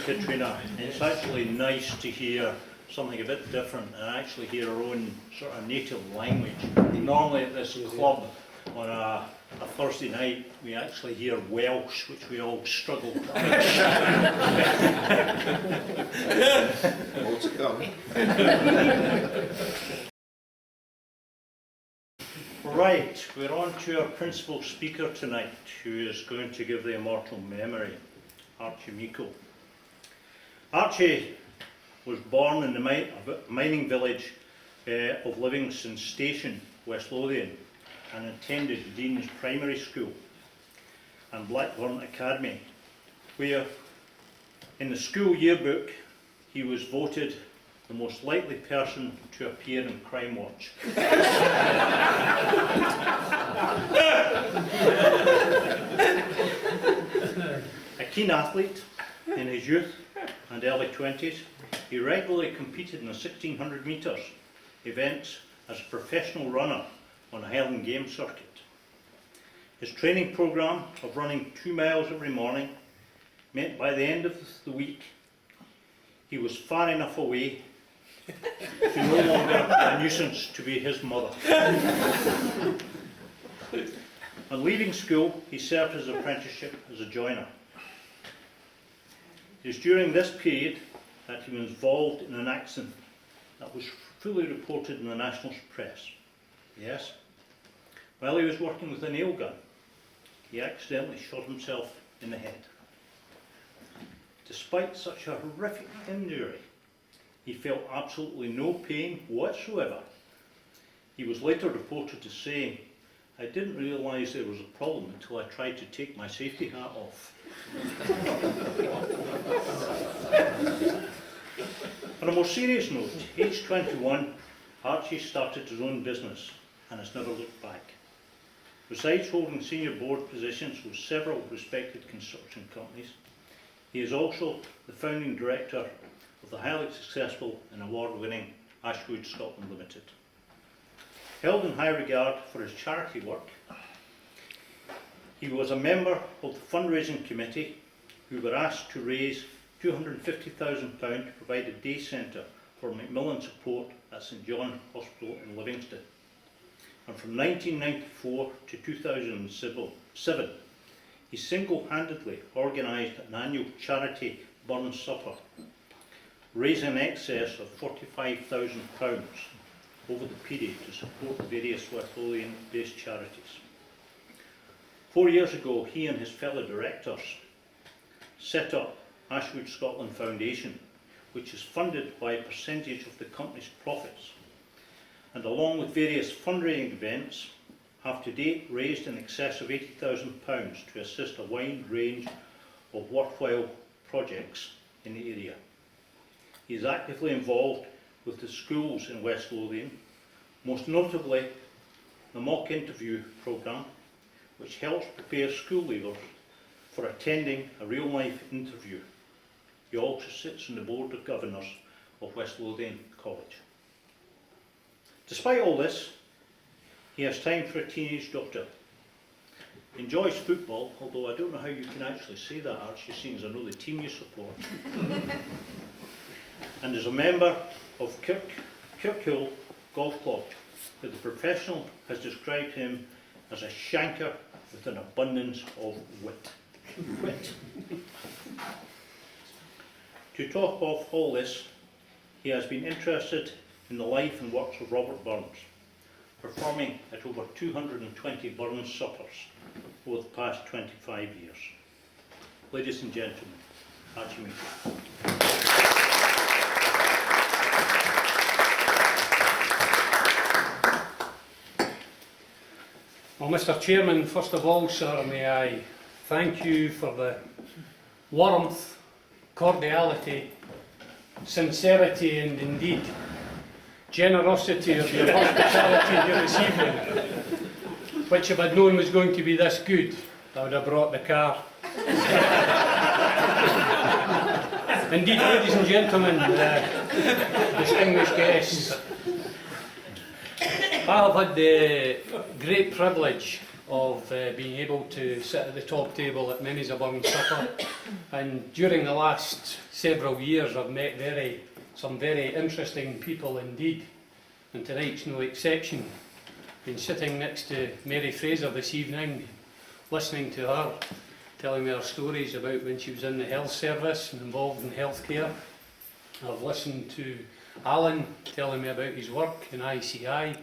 Katrina. It's actually nice to hear something a bit different and actually hear our own sort of native language. Normally at this club on a Thursday night we actually hear Welsh, which we all struggle to More to come. Right, we're on to our principal speaker tonight, who is going to give the immortal memory, Archie Meikle. Archie was born in the mining village of Livingston Station, West Lothian, and attended Dean's Primary School. and Blackburn Academy, where in the school yearbook he was voted the most likely person to appear in Crime Watch. A keen athlete in his youth and early 20s, he regularly competed in the 1600 metres events as a professional runner on a Highland Games circuit. His training programme of running 2 miles every morning meant by the end of the week he was far enough away to no longer a nuisance to be his mother. On leaving school, he served his apprenticeship as a joiner. It was during this period that he was involved in an accident that was fully reported in the national press. Yes, while he was working with a nail gun, he accidentally shot himself in the head. Despite such a horrific injury, he felt absolutely no pain whatsoever. He was later reported as saying, "I didn't realise there was a problem until I tried to take my safety hat off." On a more serious note, aged 21, Archie started his own business and has never looked back. Besides holding senior board positions with several respected construction companies, he is also the founding director of the highly successful and award-winning Ashwood Scotland Limited. Held in high regard for his charity work, he was a member of the fundraising committee who were asked to raise £250,000 to provide a day centre for Macmillan support at St John Hospital in Livingston. And from 1994 to 2007, he single-handedly organised an annual charity burn supper, raising in excess of £45,000 over the period to support various West Lothian-based charities. 4 years ago, he and his fellow directors set up Ashwood Scotland Foundation, which is funded by a percentage of the company's profits, and along with various fundraising events, have to date raised in excess of £80,000 to assist a wide range of worthwhile projects in the area. He is actively involved with the schools in West Lothian, most notably the mock interview programme, which helps prepare school leavers for attending a real-life interview. He also sits on the Board of Governors of West Lothian College. Despite all this, he has time for a teenage daughter. Enjoys football, although I don't know how you can actually say that, Archie, seeing as I know the team you support. And is a member of Kirkhill Golf Club, where the professional has described him as a shanker with an abundance of wit. To top off all this, he has been interested in the life and works of Robert Burns, performing at over 220 Burns suppers over the past 25 years. Ladies and gentlemen, Archie Meeker. Well, Mr. Chairman, first of all, sir, may I thank you for the warmth, cordiality, sincerity and indeed generosity of your hospitality here this evening, which if I'd known was going to be this good, I would have brought the car. Indeed, ladies and gentlemen, distinguished guests, I have had the great privilege of being able to sit at the top table at many's a Burns supper, and during the last several years I've met some very interesting people indeed, and tonight's no exception. Been sitting next to Mary Fraser this evening, listening to her, telling me her stories about when she was in the health service and involved in healthcare. I've listened to Allan telling me about his work in ICI.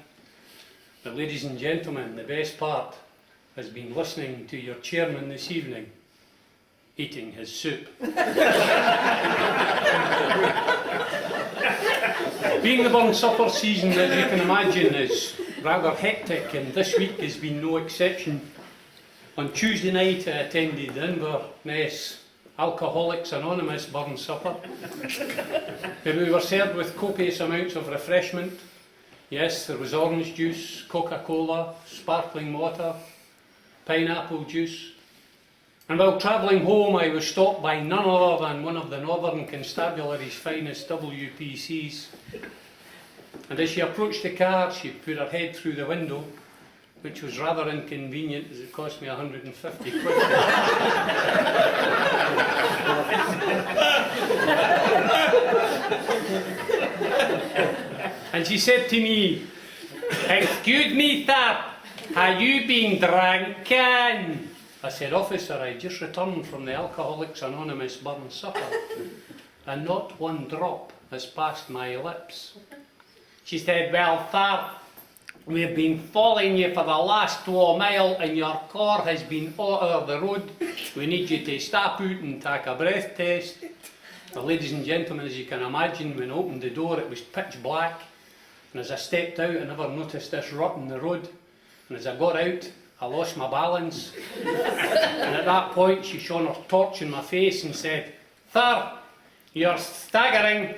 But ladies and gentlemen, the best part has been listening to your chairman this evening eating his soup. Being the Burns supper season, as you can imagine, is rather hectic, and this week has been no exception. On Tuesday night I attended the Inverness Alcoholics Anonymous Burn Supper, where we were served with copious amounts of refreshment. Yes, there was orange juice, Coca-Cola, sparkling water, pineapple juice. And while travelling home I was stopped by none other than one of the Northern Constabulary's finest WPCs. And as she approached the car, she put her head through the window, which was rather inconvenient as it cost me 150 quid. And she said to me, "Excuse me, sir, have you been drinking?" I said, "Officer, I just returned from the Alcoholics Anonymous Burn Supper, and not one drop has passed my lips." She said, "Well, sir, we've been following you for the last 2 mile and your car has been out of the road. We need you to stop out and take a breath test." Well, ladies and gentlemen, as you can imagine, when I opened the door it was pitch black, and as I stepped out I never noticed this rut in the road, and as I got out I lost my balance, and at that point she shone her torch in my face and said, "Sir, you're staggering."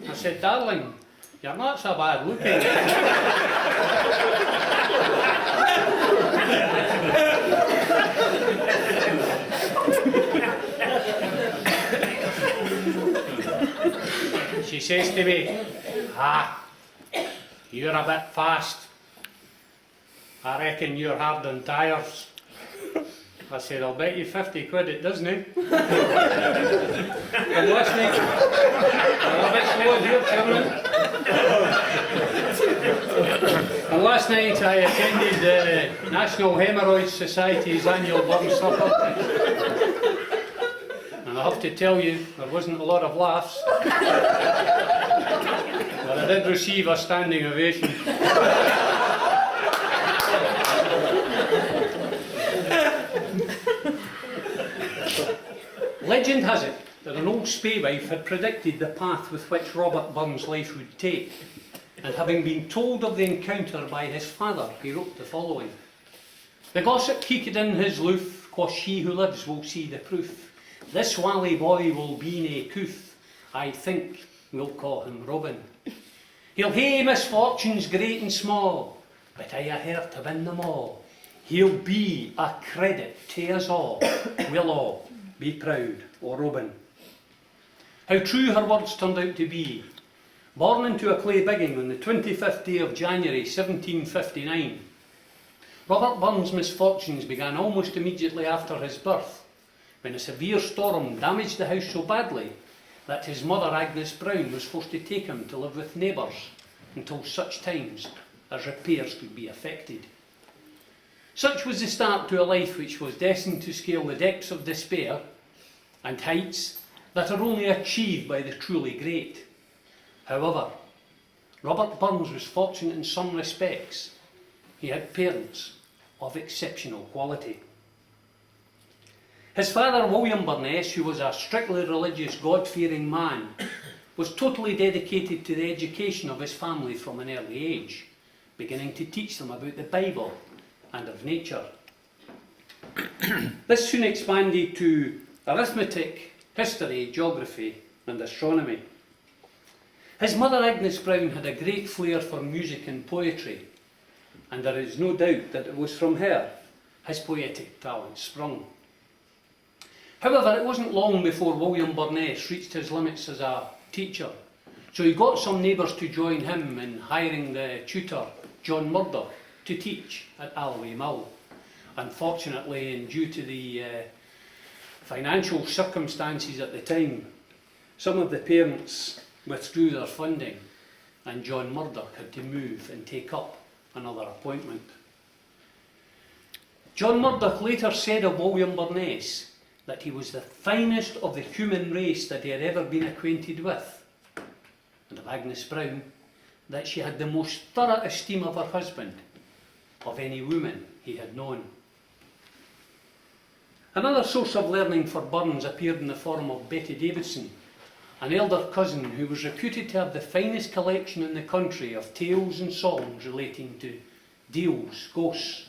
I said, "Darling, you're not so bad looking." She says to me, "Ah, you're a bit fast. I reckon you're hard on tyres." I said, "I'll bet you 50 quid it doesn't, eh?" And last night, I'm a bit slow here, Chairman. And last night I attended the National Hemorrhoid Society's annual burn supper. And I have to tell you, there wasn't a lot of laughs. But I did receive a standing ovation. Legend has it that an old spaewife had predicted the path with which Robert Burns' life would take, and having been told of the encounter by his father, he wrote the following: "The gossip keeked in his loof, quoth she who lives will see the proof. This wally boy will be nae couth, I think we'll call him Robin. He'll hae misfortunes great and small, but I heard to win them all. He'll be a credit to us all, we'll all be proud o' Robin." How true her words turned out to be. Born into a clay bigging on the 25th day of January 1759, Robert Burns' misfortunes began almost immediately after his birth, when a severe storm damaged the house so badly that his mother Agnes Brown was forced to take him to live with neighbours until such times as repairs could be effected. Such was the start to a life which was destined to scale the depths of despair and heights that are only achieved by the truly great. However, Robert Burns was fortunate in some respects. He had parents of exceptional quality. His father, William Burness, who was a strictly religious, God-fearing man, was totally dedicated to the education of his family from an early age, beginning to teach them about the Bible and of nature. This soon expanded to arithmetic, history, geography and astronomy. His mother Agnes Brown had a great flair for music and poetry, and there is no doubt that it was from her his poetic talent sprung. However, it wasn't long before William Burness reached his limits as a teacher, so he got some neighbours to join him in hiring the tutor John Murdoch to teach at Alloway Mill. Unfortunately, and due to the financial circumstances at the time, some of the parents withdrew their funding and John Murdoch had to move and take up another appointment. John Murdoch later said of William Burness that he was the finest of the human race that he had ever been acquainted with, and of Agnes Brown that she had the most thorough esteem of her husband of any woman he had known. Another source of learning for Burns appeared in the form of Betty Davidson, an elder cousin who was reputed to have the finest collection in the country of tales and songs relating to deils, ghosts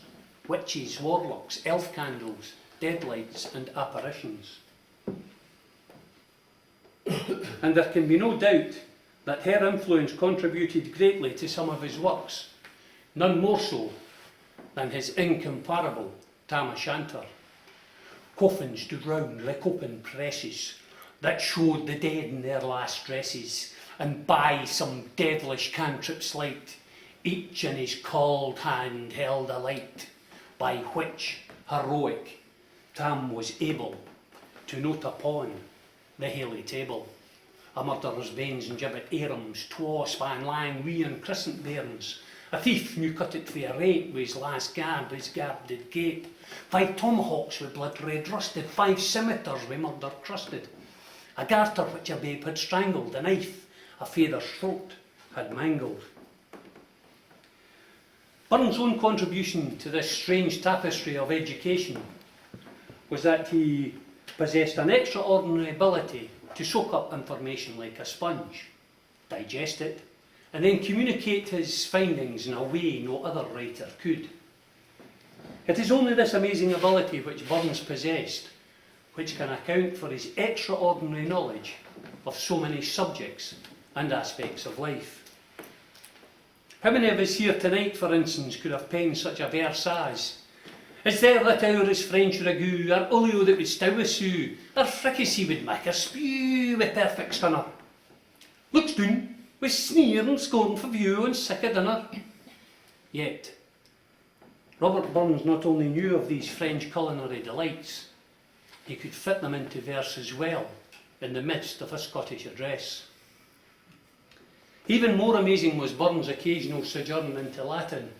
witches, warlocks, elf candles, deadlights and apparitions. And there can be no doubt that her influence contributed greatly to some of his works, none more so than his incomparable Tam O'Shanter. Coffins stood round like open presses that showed the dead in their last dresses, and by some devilish cantrip's light, each in his cauld hand held a light, by which heroic Tam was able to note upon the Hayley table a murderer's banes and gibbet arums, twa span lang wee and crescent bairns. A thief new cut it for a rate with his last gab, his gab did gape. 5 tomahawks with blood red rusted, 5 scimitars with murder crusted. A garter which a babe had strangled, a knife a father's throat had mangled. Burns' own contribution to this strange tapestry of education was that he possessed an extraordinary ability to soak up information like a sponge, digest it, and then communicate his findings in a way no other writer could. It is only this amazing ability which Burns possessed which can account for his extraordinary knowledge of so many subjects and aspects of life. How many of us here tonight, for instance, could have penned such a verse as "Is there that our is French ragout, or olio that would stow a sou, or fricassee would make a spew with perfect scunner? Looks doon, with sneer and scorn for view and sick a dinner." Yet, Robert Burns not only knew of these French culinary delights, he could fit them into verse as well, in the midst of a Scottish address. Even more amazing was Burns' occasional sojourn into Latin.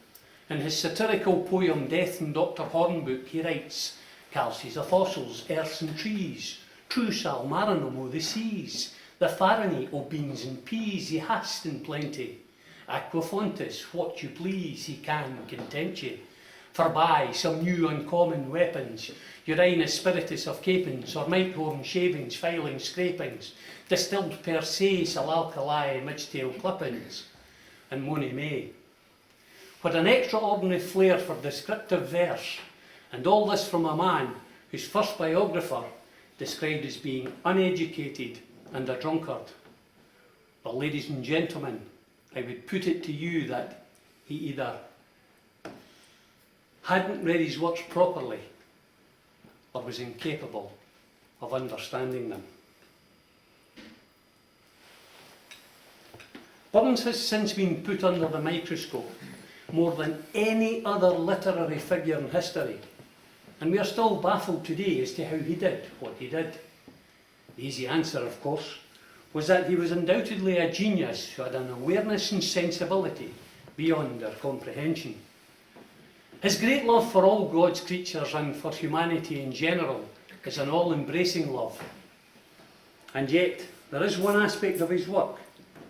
In his satirical poem Death and Dr. Hornbook he writes, "Calces of fossils, earths and trees, true sal marinum o' the seas, the farinate o' beans and peas he hast in plenty. Aquafontis, what you please, he can content ye. For by some new uncommon weapons, Uranus spiritus of capons, or micehorn shavings, filings, scrapings, distilled per se sal alkali midge-tail clippings, and mony may." What an extraordinary flair for descriptive verse, and all this from a man whose first biographer described as being uneducated and a drunkard. But ladies and gentlemen, I would put it to you that he either hadn't read his works properly or was incapable of understanding them. Burns has since been put under the microscope more than any other literary figure in history, and we are still baffled today as to how he did what he did. The easy answer, of course, was that he was undoubtedly a genius who had an awareness and sensibility beyond our comprehension. His great love for all God's creatures and for humanity in general is an all-embracing love. And yet, there is one aspect of his work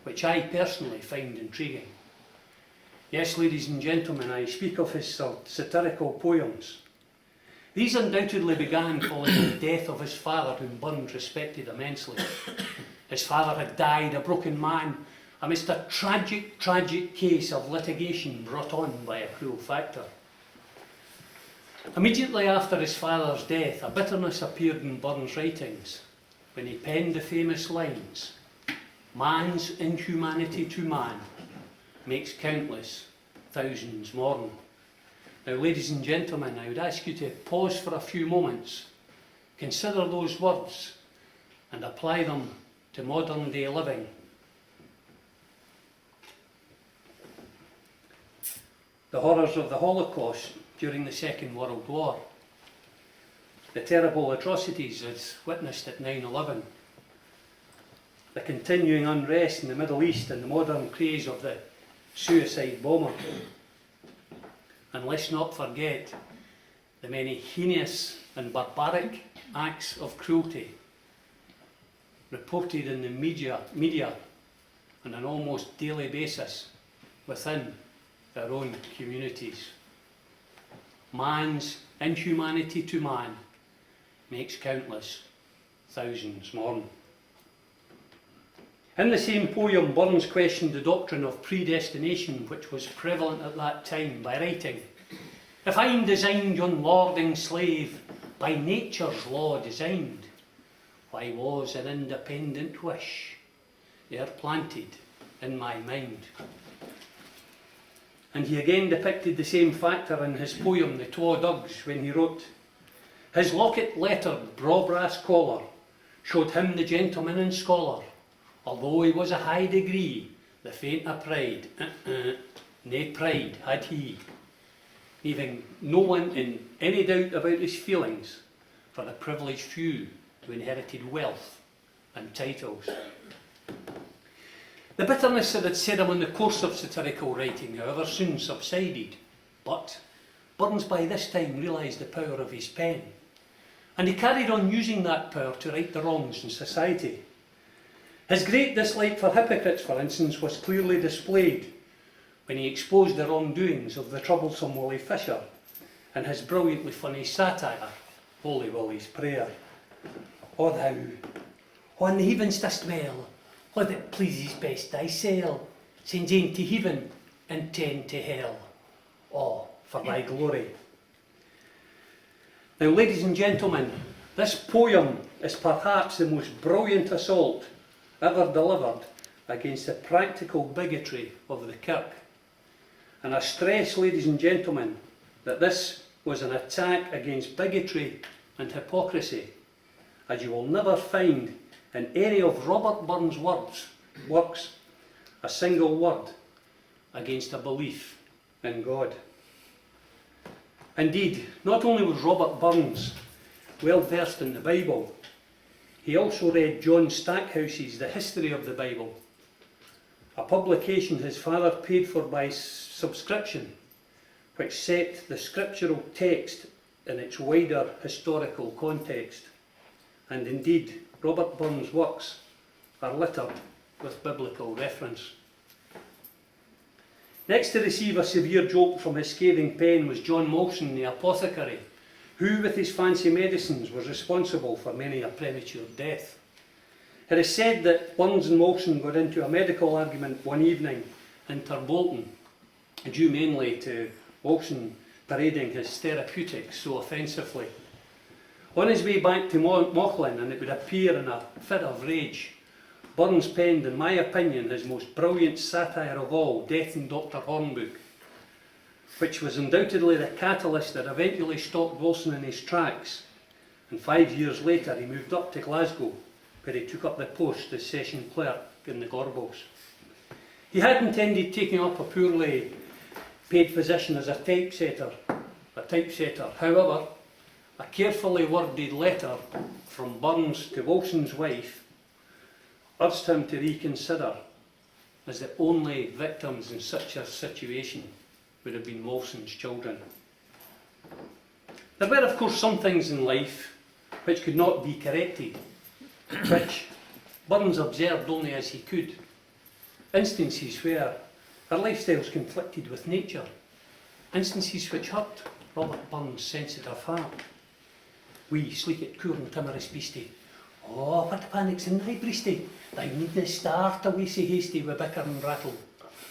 which I personally find intriguing. Yes, ladies and gentlemen, I speak of his satirical poems. These undoubtedly began following the death of his father, whom Burns respected immensely. His father had died a broken man amidst a tragic case of litigation brought on by a cruel factor. Immediately after his father's death, a bitterness appeared in Burns' writings when he penned the famous lines, "Man's inhumanity to man makes countless thousands mourn." Now, ladies and gentlemen, I would ask you to pause for a few moments, consider those words, and apply them to modern day living. The horrors of the Holocaust during the Second World War, the terrible atrocities as witnessed at 9/11, the continuing unrest in the Middle East and the modern craze of the suicide bomber. And let's not forget the many heinous and barbaric acts of cruelty reported in the media on an almost daily basis within their own communities. Man's inhumanity to man makes countless thousands mourn. In the same poem, Burns questioned the doctrine of predestination which was prevalent at that time by writing, If I'm designed yon lording slave, by nature's law designed, why was an independent wish e'er planted in my mind? And he again depicted the same factor in his poem, The Twa Dugs, when he wrote, his locket lettered braw brass collar showed him the gentleman and scholar, although he was a high degree, the faint of pride, nae pride had he, leaving no one in any doubt about his feelings for the privileged few who inherited wealth and titles. The bitterness that had set him on the course of satirical writing, however, soon subsided, but Burns by this time realised the power of his pen, and he carried on using that power to right the wrongs in society. His great dislike for hypocrites, for instance, was clearly displayed when he exposed the wrongdoings of the troublesome Willie Fisher in his brilliantly funny satire, Holy Willie's Prayer. O thou, when the heavens dost dwell, what it pleases best thyself, send 10 to heaven and 10 to hell, all for thy glory. Now, ladies and gentlemen, this poem is perhaps the most brilliant assault ever delivered against the practical bigotry of the Kirk. And I stress, ladies and gentlemen, that this was an attack against bigotry and hypocrisy, as you will never find in any of Robert Burns' works a single word against a belief in God. Indeed, not only was Robert Burns well versed in the Bible, he also read John Stackhouse's The History of the Bible, a publication his father paid for by subscription, which set the scriptural text in its wider historical context. And indeed, Robert Burns' works are littered with biblical reference. Next to receive a severe joke from his scathing pen was John Molson, the apothecary, who, with his fancy medicines, was responsible for many a premature death. It is said that Burns and Molson got into a medical argument one evening in Turbolton, due mainly to Molson parading his therapeutics so offensively. On his way back to Mauchline, and it would appear in a fit of rage, Burns penned, in my opinion, his most brilliant satire of all, Death and Dr. Hornbook, which was undoubtedly the catalyst that eventually stopped Wilson in his tracks, and 5 years later he moved up to Glasgow, where he took up the post as session clerk in the Gorbals. He had intended taking up a poorly paid position as a typesetter. However, a carefully worded letter from Burns to Wilson's wife urged him to reconsider, as the only victims in such a situation would have been Wilson's children. There were, of course, some things in life which could not be corrected, which Burns observed only as he could. Instances where our lifestyles conflicted with nature, instances which hurt Robert Burns' sensitive heart. We sleek at cour and timorous beastie. Oh, what panic's in thy breastie? Thou needna start away so hasty with bicker and rattle.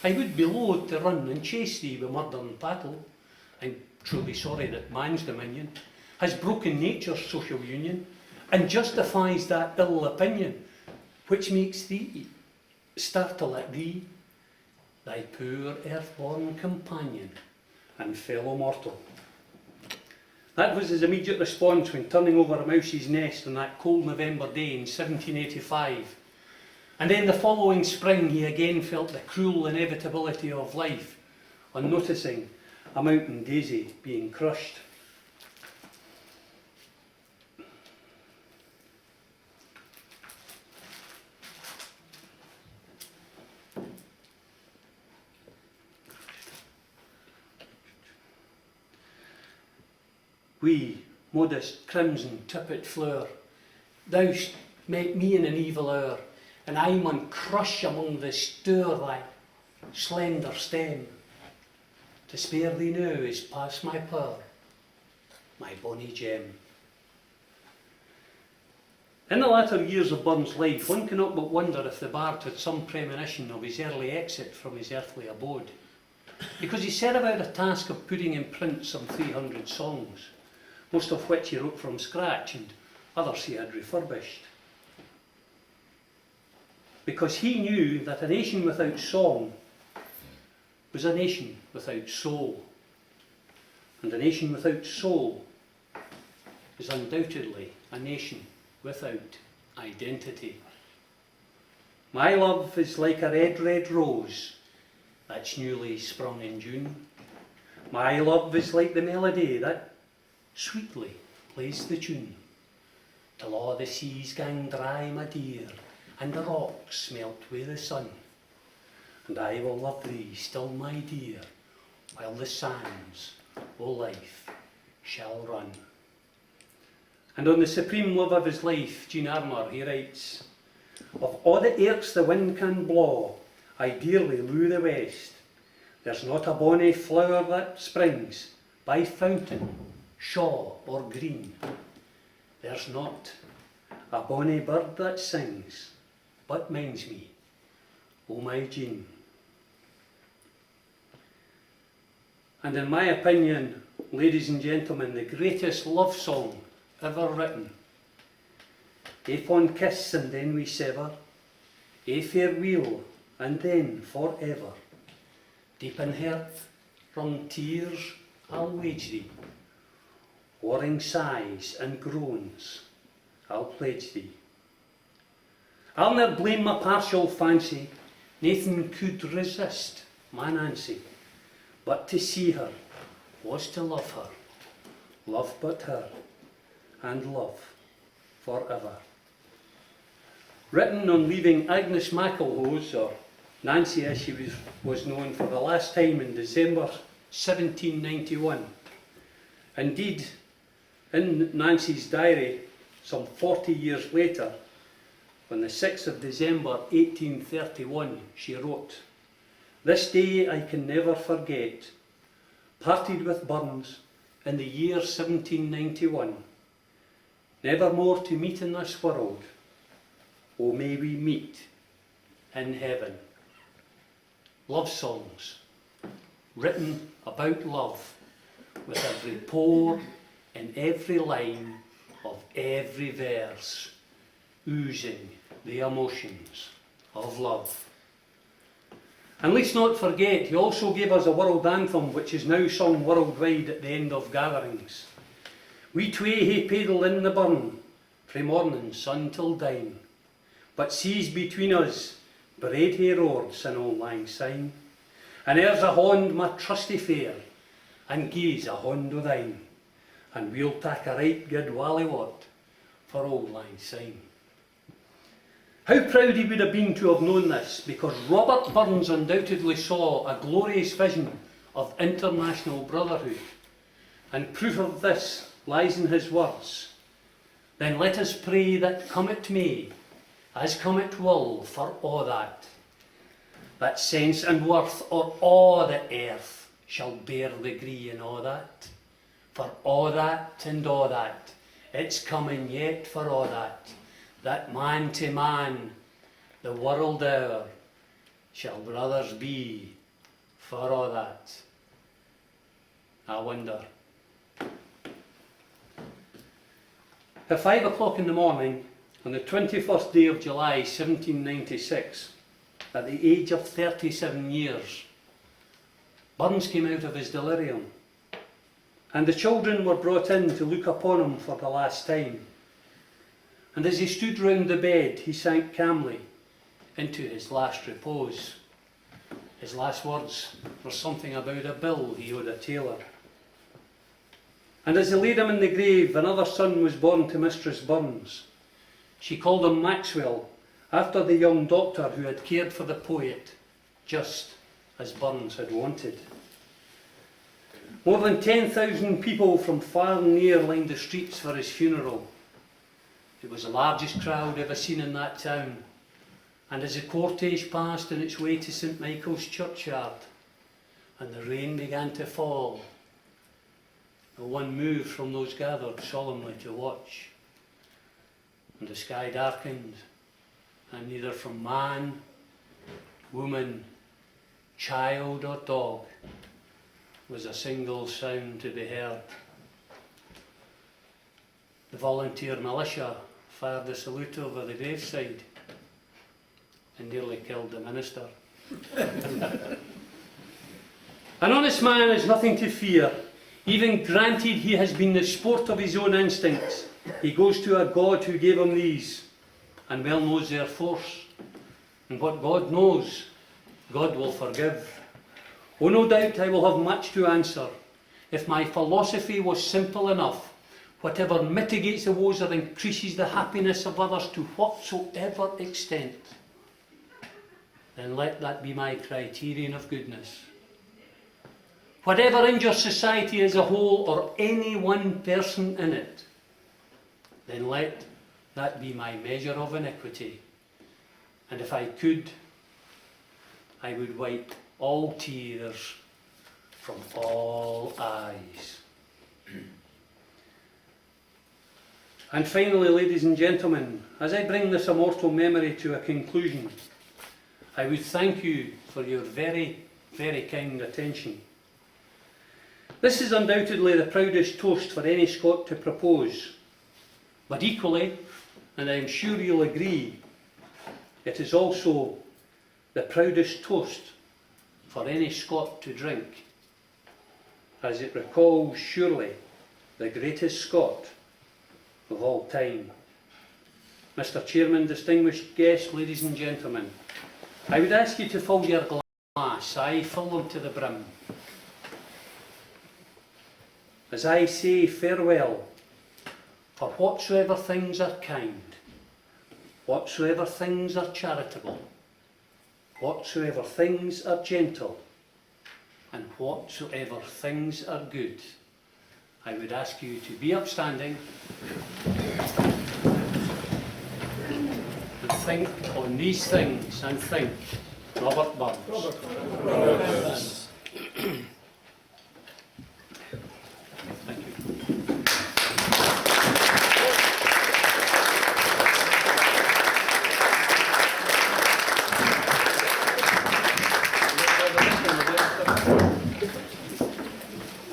I would be loath to run and chase thee with murder and battle. I'm truly sorry that man's dominion has broken nature's social union, and justifies that ill opinion which makes thee startle at thee, thy poor earth-born companion and fellow mortal. That was his immediate response when turning over a mouse's nest on that cold November day in 1785. And then the following spring he again felt the cruel inevitability of life on noticing a mountain daisy being crushed. Wee, modest, crimson, tippet flower, thou'st met me in an evil hour, and I mun crush among the stour thy slender stem. To spare thee now is past my power, my bonny gem. In the latter years of Burns' life, one cannot but wonder if the bard had some premonition of his early exit from his earthly abode. because he set about the task of putting in print some 300 songs, most of which he wrote from scratch and others he had refurbished. Because he knew that a nation without song was a nation without soul, and a nation without soul is undoubtedly a nation without identity. My love is like a red, red rose that's newly sprung in June. My love is like the melody that sweetly plays the tune, till all the seas gang dry, my dear, and the rocks melt with the sun. And I will love thee still, my dear, while the sands o' life shall run. And on the supreme love of his life, Jean Armour, he writes, of all the airts the wind can blaw, I dearly lue the west. There's not a bonny flower that springs by fountain, shaw, or green. There's not a bonny bird that sings, but minds me, oh my Jean. And in my opinion, ladies and gentlemen, the greatest love song ever written. A fond kiss and then we sever, a farewell and then forever. Deep in heart, wrung tears, I'll wage thee. Warring sighs and groans, I'll pledge thee. I'll ne'er blame my partial fancy, Nathan could resist my Nancy. But to see her was to love her, love but her, and love forever. Written on leaving Agnes McElhose, or Nancy as she was known, for the last time in December 1791. Indeed, in Nancy's diary, some 40 years later, on the 6th of December 1831, she wrote, "This day I can never forget, parted with Burns in the year 1791, never more to meet in this world, oh may we meet in heaven." Love songs, written about love, with every pore in every line of every verse, oozing the emotions of love. And let's not forget, he also gave us a world anthem which is now sung worldwide at the end of gatherings. We twae hae paddled in the burn, frae morning sun till dine, but seas between us braid hae roared sin auld lang syne. And there's a hond, my trusty fair, and gie's a hond o' thine, and we'll tak a right good wally word for auld lang syne. How proud he would have been to have known this, because Robert Burns undoubtedly saw a glorious vision of international brotherhood, and proof of this lies in his words. Then let us pray that come it may, as come it will, for all that sense and worth or all the earth shall bear the gree and all that, for all that and all that, it's coming yet for all that man to man, the world o'er, shall brothers be, for all that. I wonder. At 5 o'clock in the morning, on the 21st day of July 1796, at the age of 37 years, Burns came out of his delirium, and the children were brought in to look upon him for the last time. And as he stood round the bed, he sank calmly into his last repose. His last words were something about a bill he owed a tailor. And as they laid him in the grave, another son was born to Mistress Burns. She called him Maxwell, after the young doctor who had cared for the poet, just as Burns had wanted. More than 10,000 people from far and near lined the streets for his funeral. It was the largest crowd ever seen in that town, and as the cortege passed on its way to St Michael's churchyard, and the rain began to fall, no one moved from those gathered solemnly to watch, and the sky darkened, and neither from man, woman, child or dog was a single sound to be heard. The volunteer militia fired a salute over the graveside and nearly killed the minister. An honest man has nothing to fear, even granted he has been the sport of his own instincts. He goes to a God who gave him these, and well knows their force. And what God knows, God will forgive. Oh, no doubt I will have much to answer. If my philosophy was simple enough, whatever mitigates the woes or increases the happiness of others to whatsoever extent, then let that be my criterion of goodness. Whatever injures society as a whole or any one person in it, then let that be my measure of iniquity. And if I could, I would wipe all tears from all eyes. And finally, ladies and gentlemen, as I bring this immortal memory to a conclusion, I would thank you for your very, very kind attention. This is undoubtedly the proudest toast for any Scot to propose, but equally, and I am sure you'll agree, it is also the proudest toast for any Scot to drink, as it recalls surely the greatest Scot of all time. Mr. Chairman, distinguished guests, ladies and gentlemen, I would ask you to fill your glass, aye, fill them to the brim. As I say farewell, for whatsoever things are kind, whatsoever things are charitable, whatsoever things are gentle, and whatsoever things are good, I would ask you to be upstanding and think on these things and think. Robert Burns. Thank you.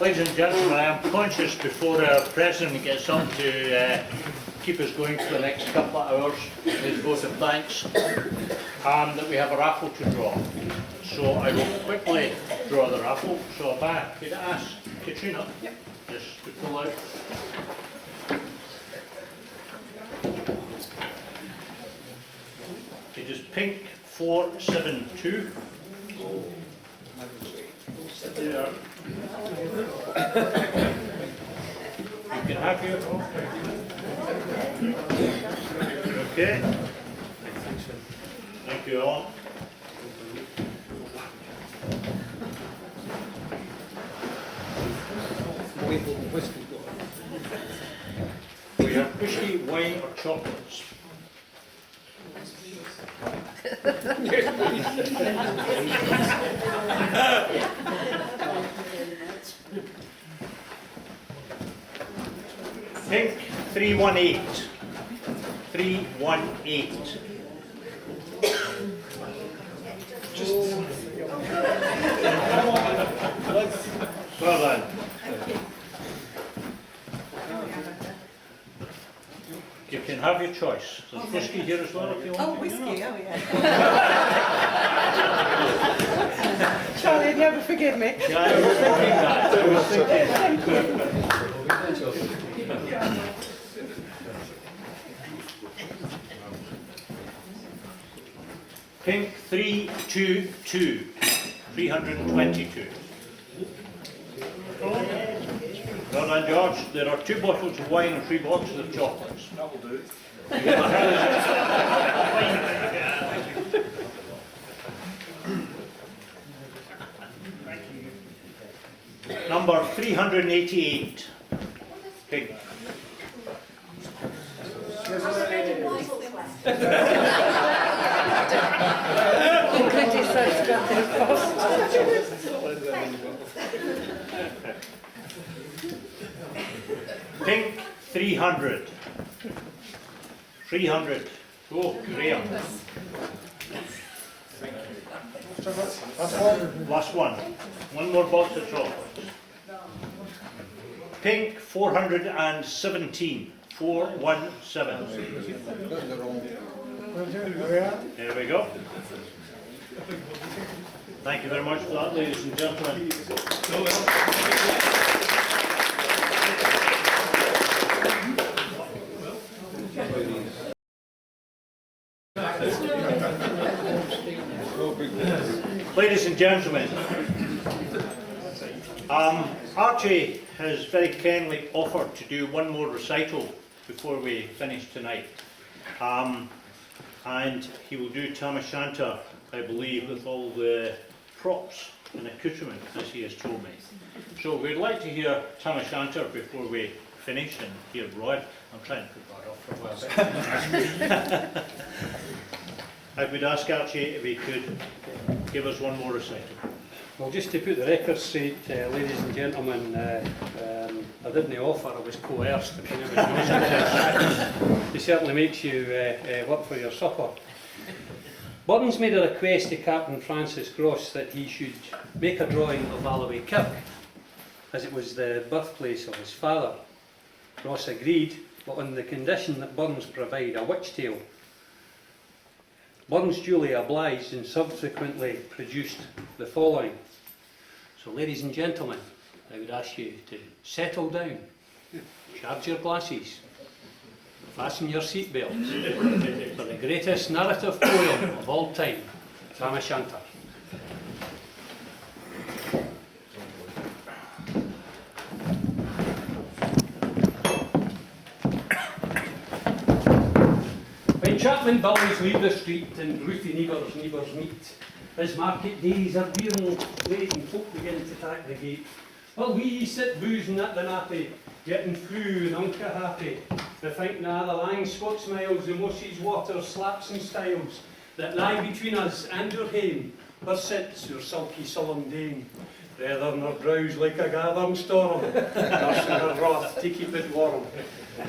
Ladies and gentlemen, I am conscious before our President gets up to keep us going for the next couple of hours, his vote of thanks, that we have a raffle to draw. So I will quickly draw the raffle. So if I could ask Katrina just to pull out. It is pink 472. There. You can have your. Okay. Thank you all. We have whiskey, wine, or chocolates. Pink 318. 318. Well done. You can have your choice. There's whiskey here as well if you want. Oh, whiskey, oh yeah. Charlie, you ever forgive me? Yeah, I was thinking that. I was thinking. Pink 322. 322. Well done, George. There are 2 bottles of wine and 3 boxes of chocolates. That will do. Number 388. Pink. Pink 300. 300. Oh, Graham. Last one. One more box of chocolates. Pink 417. 417. There we go. Thank you very much for that, ladies and gentlemen. Ladies and gentlemen, Archie has very kindly offered to do one more recital before we finish tonight. And he will do Tam O'Shanter, I believe, with all the props and accoutrement, as he has told me. So we'd like to hear Tam O'Shanter before we finish and hear Rod. I'm trying to put that off for a while. I would ask Archie if he could give us one more recital. Well, just to put the record straight, ladies and gentlemen, I didn't offer, I was coerced. If anybody knows. It certainly makes you work for your supper. Burns made a request to Captain Francis Gross that he should make a drawing of Alloway Kirk, as it was the birthplace of his father. Gross agreed, but on the condition that Burns provide a witch tale. Burns duly obliged and subsequently produced the following. So, ladies and gentlemen, I would ask you to settle down, charge your glasses, fasten your seatbelts for the greatest narrative poem of all time, Tam O'Shanter. When Chapman Billies leave the street and Ruthie neighbours meet, as market days are wearing late and folk begin to tack the gate, while we sit boozing at the nappy, getting through and unca happy, we think na the lang Scots miles, the Mosses waters, slaps and styles, that lie between us and our hame, where sits our sulky sullen dame, rather than her brows like a gathering storm, nursing her wrath to keep it warm.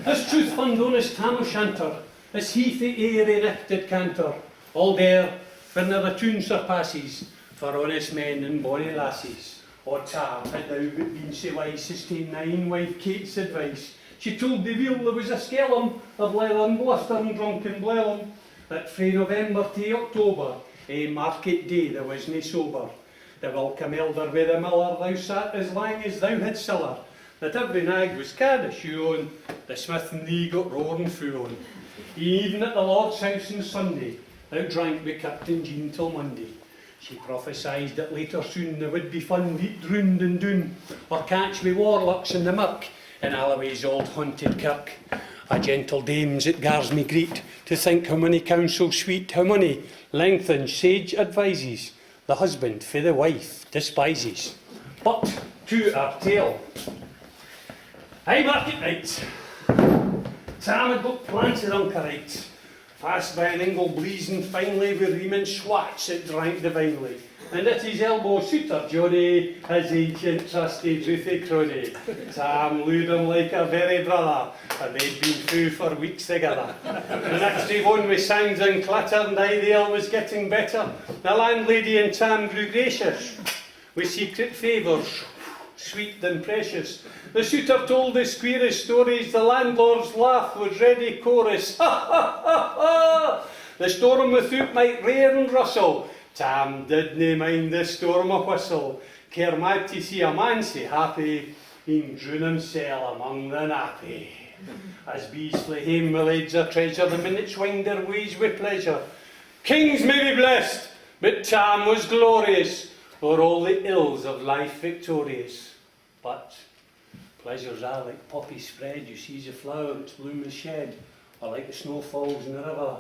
This truth fund honest Tam O'Shanter, as he the airy rifted canter, all there, when the tune surpasses, for honest men and bonny lassies. O Tam, had thou but been so wise as to nine wife Kate's advice, she told the wheel there was a skellum of leather and bluster and drunken blellum, that frae November to October, a market day there was nae sober. The welcome elder wi' the miller, thou sat as lang as thou had siller, that every nag was cad a shoe on, the smith and thee got roaring full on. Even at the Lord's house on Sunday, thou drank with Captain Jean till Monday. She prophesied that later soon there would be fun beat drooned and doon, or catch wi' warlocks in the mirk, in Alloway's old haunted kirk. A gentle dames it gars me greet, to think how many counsel sweet, how many lengthened sage advises, the husband for the wife despises. But to our tale. Aye, market night. Tam had got planted on right, fast by an ingle bleezing finely, with Riemann swats it drank divinely, and at his elbow suitor Johnny, his ancient trusty Ruthie crony. Tam looed him like a very brother, and they'd been through for weeks together. The next day on with sounds and clatter, and aye the ale was getting better. The landlady and Tam grew gracious, with secret favours, sweet and precious. The suitor told the queerest stories, the landlord's laugh was ready chorus. Ha ha ha ha! The storm without might rain and rustle, Tam didna mind the storm of whistle. Care mad to see a man sae happy, he'en droon himsell among the nappy. As bees flee hame with lads of treasure, the minutes wind their ways with pleasure. Kings may be blessed, but Tam was glorious, o'er all the ills of life victorious. But pleasures are like poppy spread, you seize a flower, its bloom is shed, or like the snow falls in the river,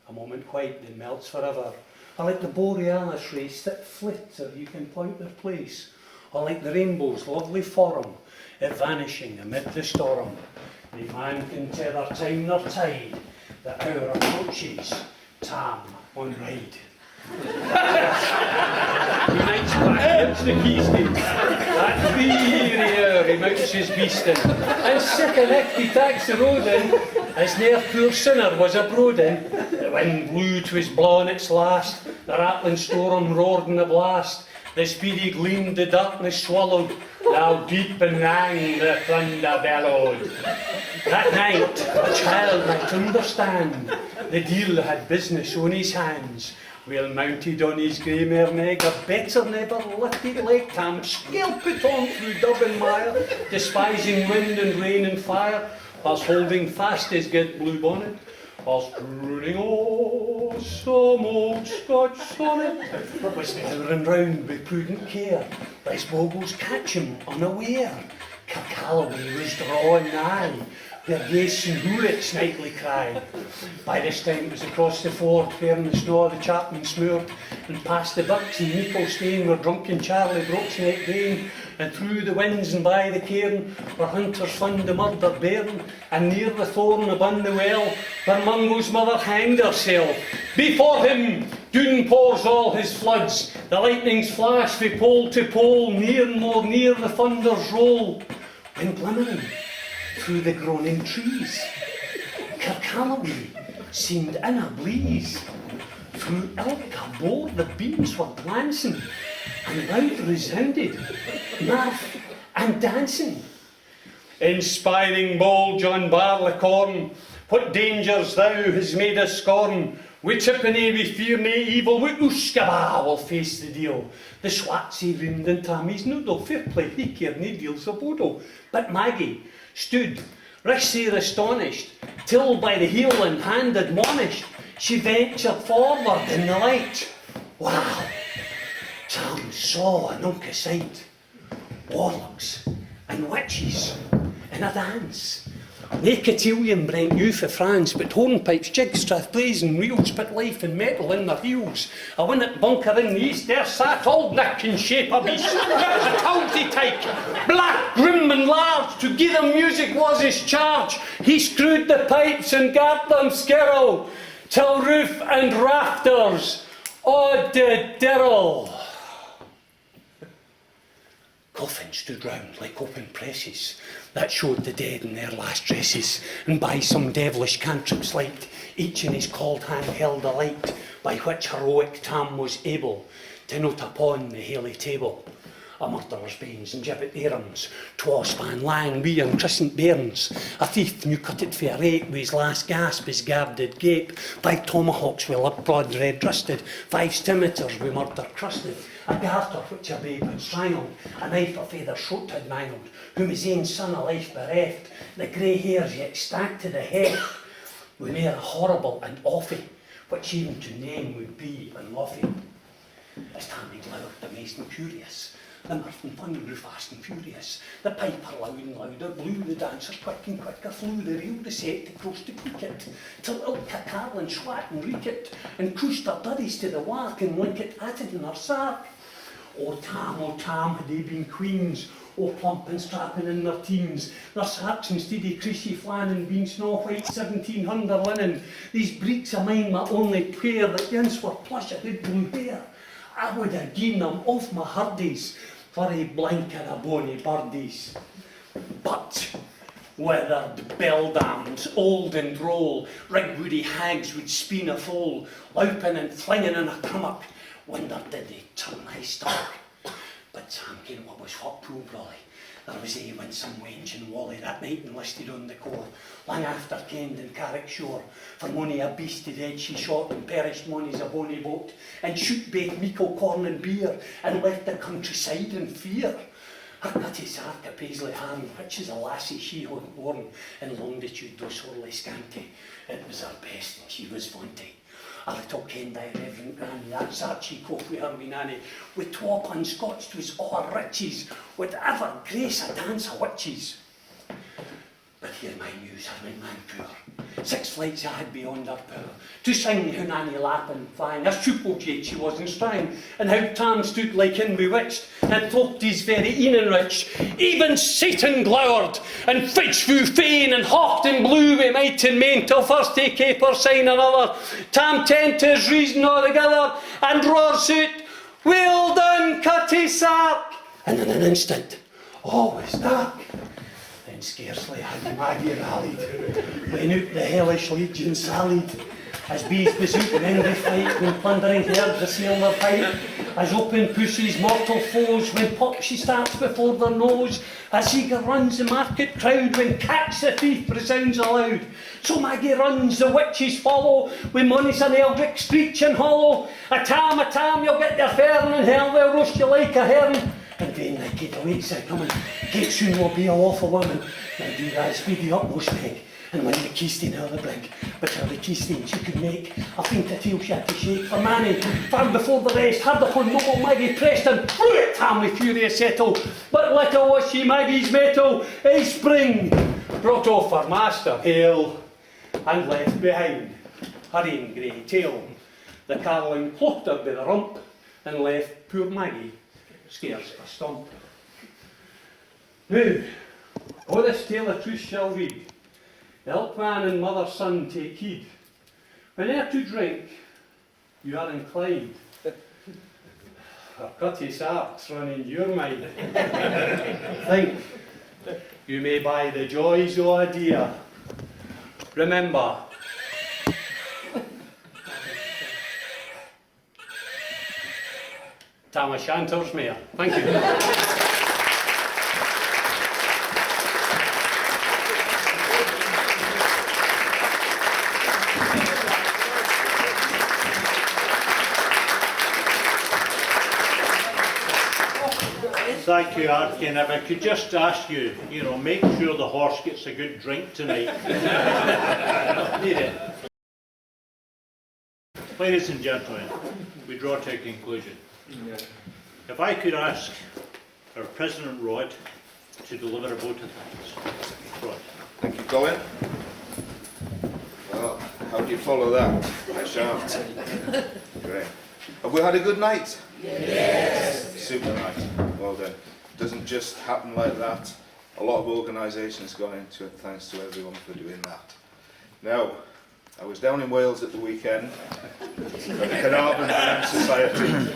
a moment white then melts forever, or like the borealis race that flit or you can point their place, or like the rainbow's lovely form, it vanishing amid the storm. No man can tether time nor tide, the hour approaches, Tam on ride. He mounts back the keystone, that weary hour he mounts his beastin', and sick a neck he tacks the road in, as ne'er poor sinner was abroad in. The wind blew 'twas blawing its last, The rattling storm roared in the blast, the speedy gleamed, the darkness swallowed, now deep and rang the thunder bellowed. That night a child might understand, the deil had business on his hands. Well mounted on his grey mare nag, a better never lifted leg Tam skelpit on through dub and mire, despising wind and rain and fire, whilst holding fast his good blue bonnet, whilst crooning oh some old Scotch sonnet, that was towering round with prudent care, lest boggles catch him unaware. Kirkalloway was drawing nigh, where geese and hoorits nightly cry. By this time it was across the ford, where in the snow the chapman smoored, and past the birks and meikle stane where drunken Charlie broke snake gain, and through the winds and by the cairn, where hunters found the murdered bairn, and near the thorn abun the well, where Mungo's mother hanged herself. Before him Doon pours all his floods, the lightnings flash from pole to pole, near and more near the thunders roll, when glimmering through the groaning trees, Kirkalloway seemed in a blaze. Through ilka bore the beams were glancing, and loud resounded mirth and dancing. Inspiring bold John Barleycorn, what dangers thou hast made us scorn. We tippenny, we fear nae evil, we ooskaba will face the deal. The swatsy round and Tammy's noodle, fair play, he cared nae deals of bodle. But Maggie stood, rishly astonished, till by the heel and hand admonished, she ventured forward in the light. Wow! Tam saw an unca sight. Warlocks and witches in a dance. Nae cotillion brent you for France, but hornpipes, jigs, strathblazing reels, put life and metal in their heels. A winnet bunker in the east, there sat old Nick in shape of beast. A county tyke, black, grim and large, together music was his charge. He screwed the pipes and gat them skirl, till roof and rafters o' the dirl. Coffins stood round like open presses that showed the dead in their last dresses, and by some devilish cantrip's light, each in his cold hand held a light, by which heroic Tam was able to note upon the haly table a murderer's banes and gibbet airums, twa span lang, wee and crescent bairns, a thief new cutted for a rate with his last gasp, his garbed gape, 5 tomahawks with blood red rusted, 5 stimiters with murder crusted, a garter which a babe had strangled, a knife a feather shot had mangled, whom his ain son a life bereft, the grey hairs yet stacked to the head, with mere horrible and awful, which even to name would be unlawful. As Tammy glowered, amazed and curious, the mirth and fun grew fast and furious. The piper loud and louder blew, the dancer quick and quicker flew, the reel, the set, the cross to click it, till ilka carl and swat and reek it, and coosed their duddies to the wark and link it at it in her sark. O Tam, had they been queens, o plump and strapping in their teens, their sarks and steady creasy flan and been snow white 1700 linen. These breeks of mine my only pair, that yins were plush of good blue hair. I would have given them off my hardies for a blanket of bonny birdies. But weathered beldams, old and droll, rigwoody hags would speen a foal, louping and flinging in a crummock, wonder did they turn high stock. But Sam ken what was what poor brolly. There was a winsome wench in Wally that night enlisted on the core, lang after kenned in Carrick shore, for mony a beast dead she shot and perished mony's a bonny boat, and shoot baith meikle corn and beer, and left the countryside in fear. Her cutty sark a paisley hand, which is a lassie she had worn, in longitude though sorely scanty, it was her best and she was vaunty. A little kenned I reverend granny, that sark she coughed with her wee nanny, with 2 pun Scotch 'twas all her riches, would ever grace a dance of witches. But hear my news, her went man poor. 6 flights I had beyond her power, to sing how Nanny lapping fine, as tripled yet she wasn't strang, and how Tam stood like in bewitched, and thought his very e'en rich. Even Satan glowered, and fitch flew fain, and hopped and blew with might and main, till first he caper sign another. Tam tent his reason altogether, and roars out, "Well done, Cutty Sark!" And in an instant, all was dark. Then scarcely had Maggie rallied, when out the hellish legion sallied, as bees bazook and angry fight, when plundering herds assail their pipe, as open pushes mortal foes, when pop she starts before their nose, as eager runs the market crowd, when catch the thief resounds aloud. So Maggie runs, the witches follow, with monies and eldrick screech and hollow. A tam, you'll get your fern, and hell they'll roast you like a hern. And vain the kid awaits her coming, Kate soon will be a lawful woman. Now do that speed the utmost peg, and when the keystone out the brink, but how the keystone she could make, I think the tail she had to shake for Manny, far before the rest, hard upon noble Maggie pressed, and threw it Tam with furious settle. But little was she Maggie's mettle, a spring brought off her master hail, and left behind her ain grey tail. The carling plucked her by the rump, and left poor Maggie scarce a stump. Now, o' this tale of truth shall read. Ilk man and mother son take heed. Whene'er to drink you are inclined, for courteous arts run in your mind. Think you may buy the joys o' a dear. Remember, Tam a Shanter's mare. Thank you. Thank you, Archie, and if I could just ask you, make sure the horse gets a good drink tonight. Need it. Ladies and gentlemen, we draw to a conclusion. If I could ask our President Rod to deliver a vote of thanks. Rod. Thank you, Colin. Well, how do you follow that? I shan't. Great. Have we had a good night? Yes. Super night. Well done. It doesn't just happen like that. A lot of organisation has gone into it. Thanks to everyone for doing that. Now, I was down in Wales at the weekend at the Carnarvon Film Society.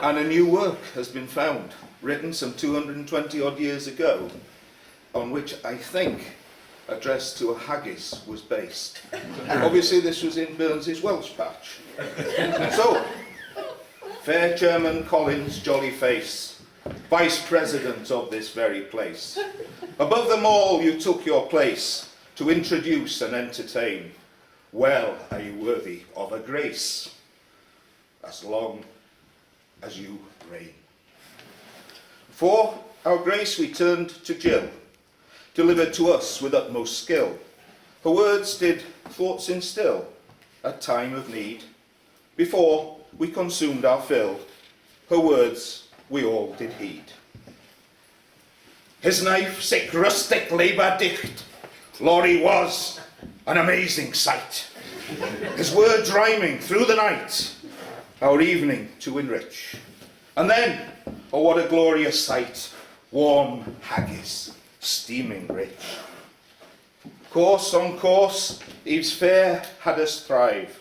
and a new work has been found, written some 220 odd years ago, on which I think addressed to a haggis was based. Obviously this was in Burns's Welsh patch. So, fair Chairman Collins' jolly face, Vice President of this very place, above them all you took your place to introduce and entertain. Well are you worthy of a grace, as long as you reign. For our grace we turned to Jill, delivered to us with utmost skill. Her words did thoughts instill at time of need. Before we consumed our fill, her words we all did heed. His knife sick rustic labour dicht, Laurie was an amazing sight. His words rhyming through the night, our evening to enrich. And then, oh what a glorious sight, warm haggis, steaming rich. Course on course, Eve's fair had us thrive,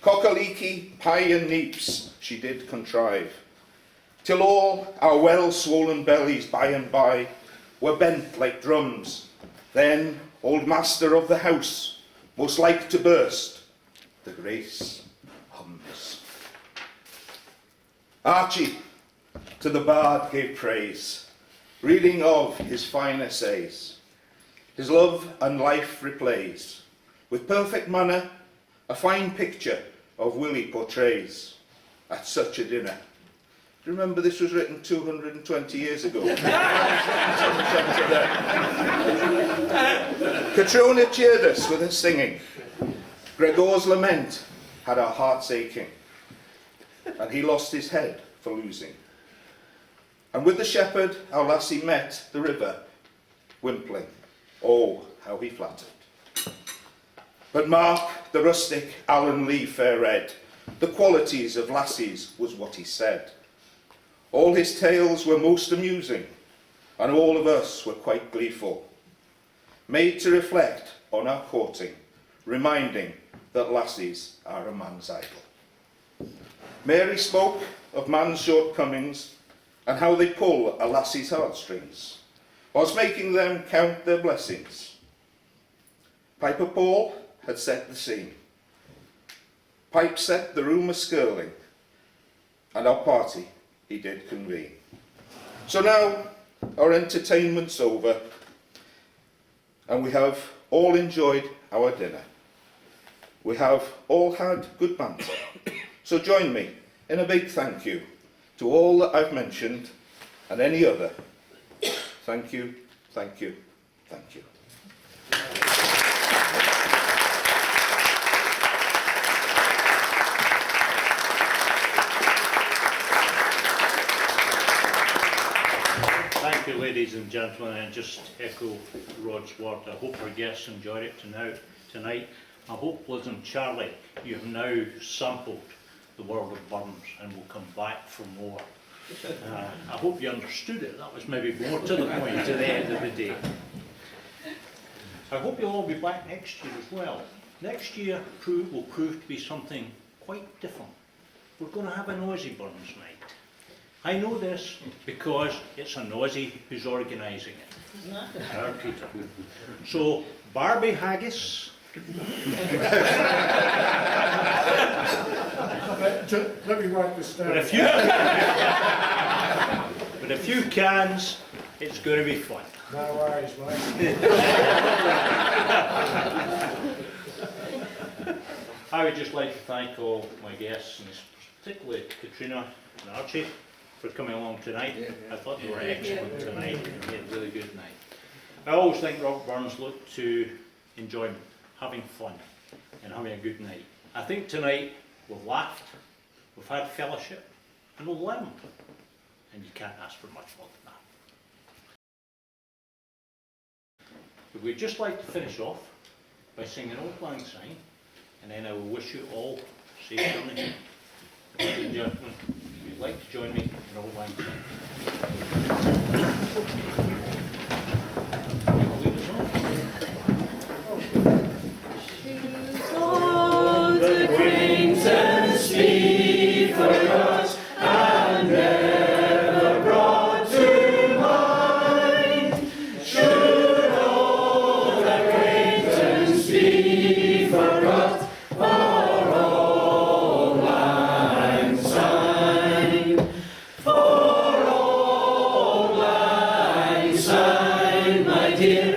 cockaleeky, pie and neeps she did contrive, till all our well-swollen bellies by and by were bent like drums. Then old master of the house, most like to burst, the grace hums. Archie to the bard gave praise, reading of his fine essays. His love and life replays, with perfect manner, a fine picture of Willie portrays at such a dinner. Do you remember this was written 220 years ago? Catriona cheered us with her singing. Gregor's lament had our hearts aching, and he lost his head for losing. And with the shepherd our lassie met the river, wimpling. Oh, how he flattered. But Mark, the rustic Allan Lee fair read, the qualities of lassies was what he said. All his tales were most amusing, and all of us were quite gleeful, made to reflect on our courting, reminding that lassies are a man's idol. Mary spoke of man's shortcomings and how they pull a lassie's heartstrings, whilst making them count their blessings. Piper Paul had set the scene. Pipe set the room a-skirling, and our party he did convene. So now our entertainment's over, and we have all enjoyed our dinner. We have all had good banter. So join me in a big thank you to all that I've mentioned and any other. Thank you, thank you, thank you. Thank you, ladies and gentlemen, and just echo Rod's word. I hope our guests enjoyed it tonight. I hope, Liz and Charlie, you have now sampled the world of Burns and will come back for more. I hope you understood it. That was maybe more to the point at the end of the day. I hope you'll all be back next year as well. Next year will prove to be something quite different. We're going to have an Aussie Burns night. I know this because it's an Aussie who's organising it. Our Peter. So, Barbie Haggis. Let me write this down. With a few cans, it's going to be fun. No worries, mate. I would just like to thank all my guests, and particularly Katrina and Archie, for coming along tonight. I thought they were excellent tonight, and we had a really good night. I always think Robert Burns looked to enjoyment, having fun, and having a good night. I think tonight we've laughed, we've had fellowship, and we've learned. And you can't ask for much more than that. But we'd just like to finish off by singing Old Lang Syne, and then I will wish you all safe journey. Ladies and gentlemen, if you'd like to join me in Old Lang Acquaintance be forgot and never brought to mind. Should old acquaintance be forgot for old lang syne? For old lang syne, my dear.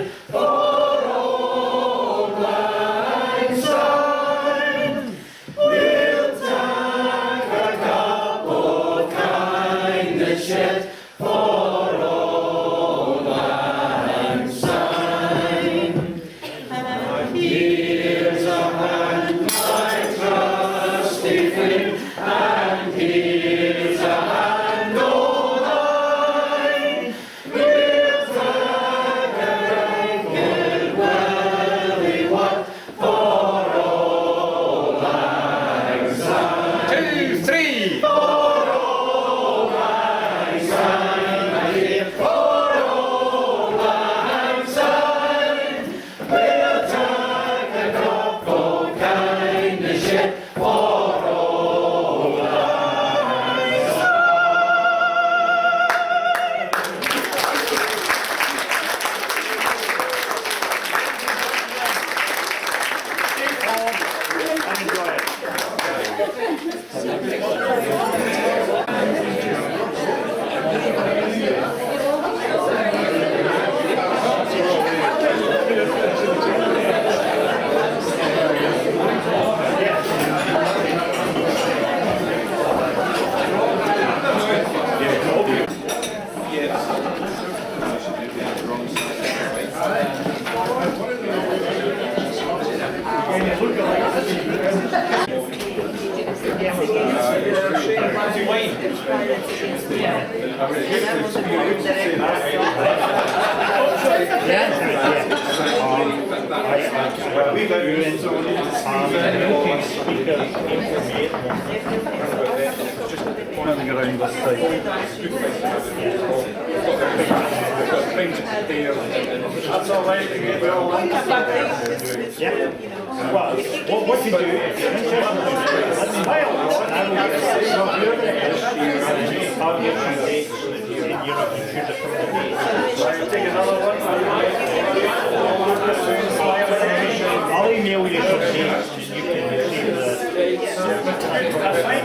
That's all right. Yeah. Well, what you do, if you're interested, let me know, and I will get whoever it is, I'll get some dates in your computer from the dates. Take another one. I find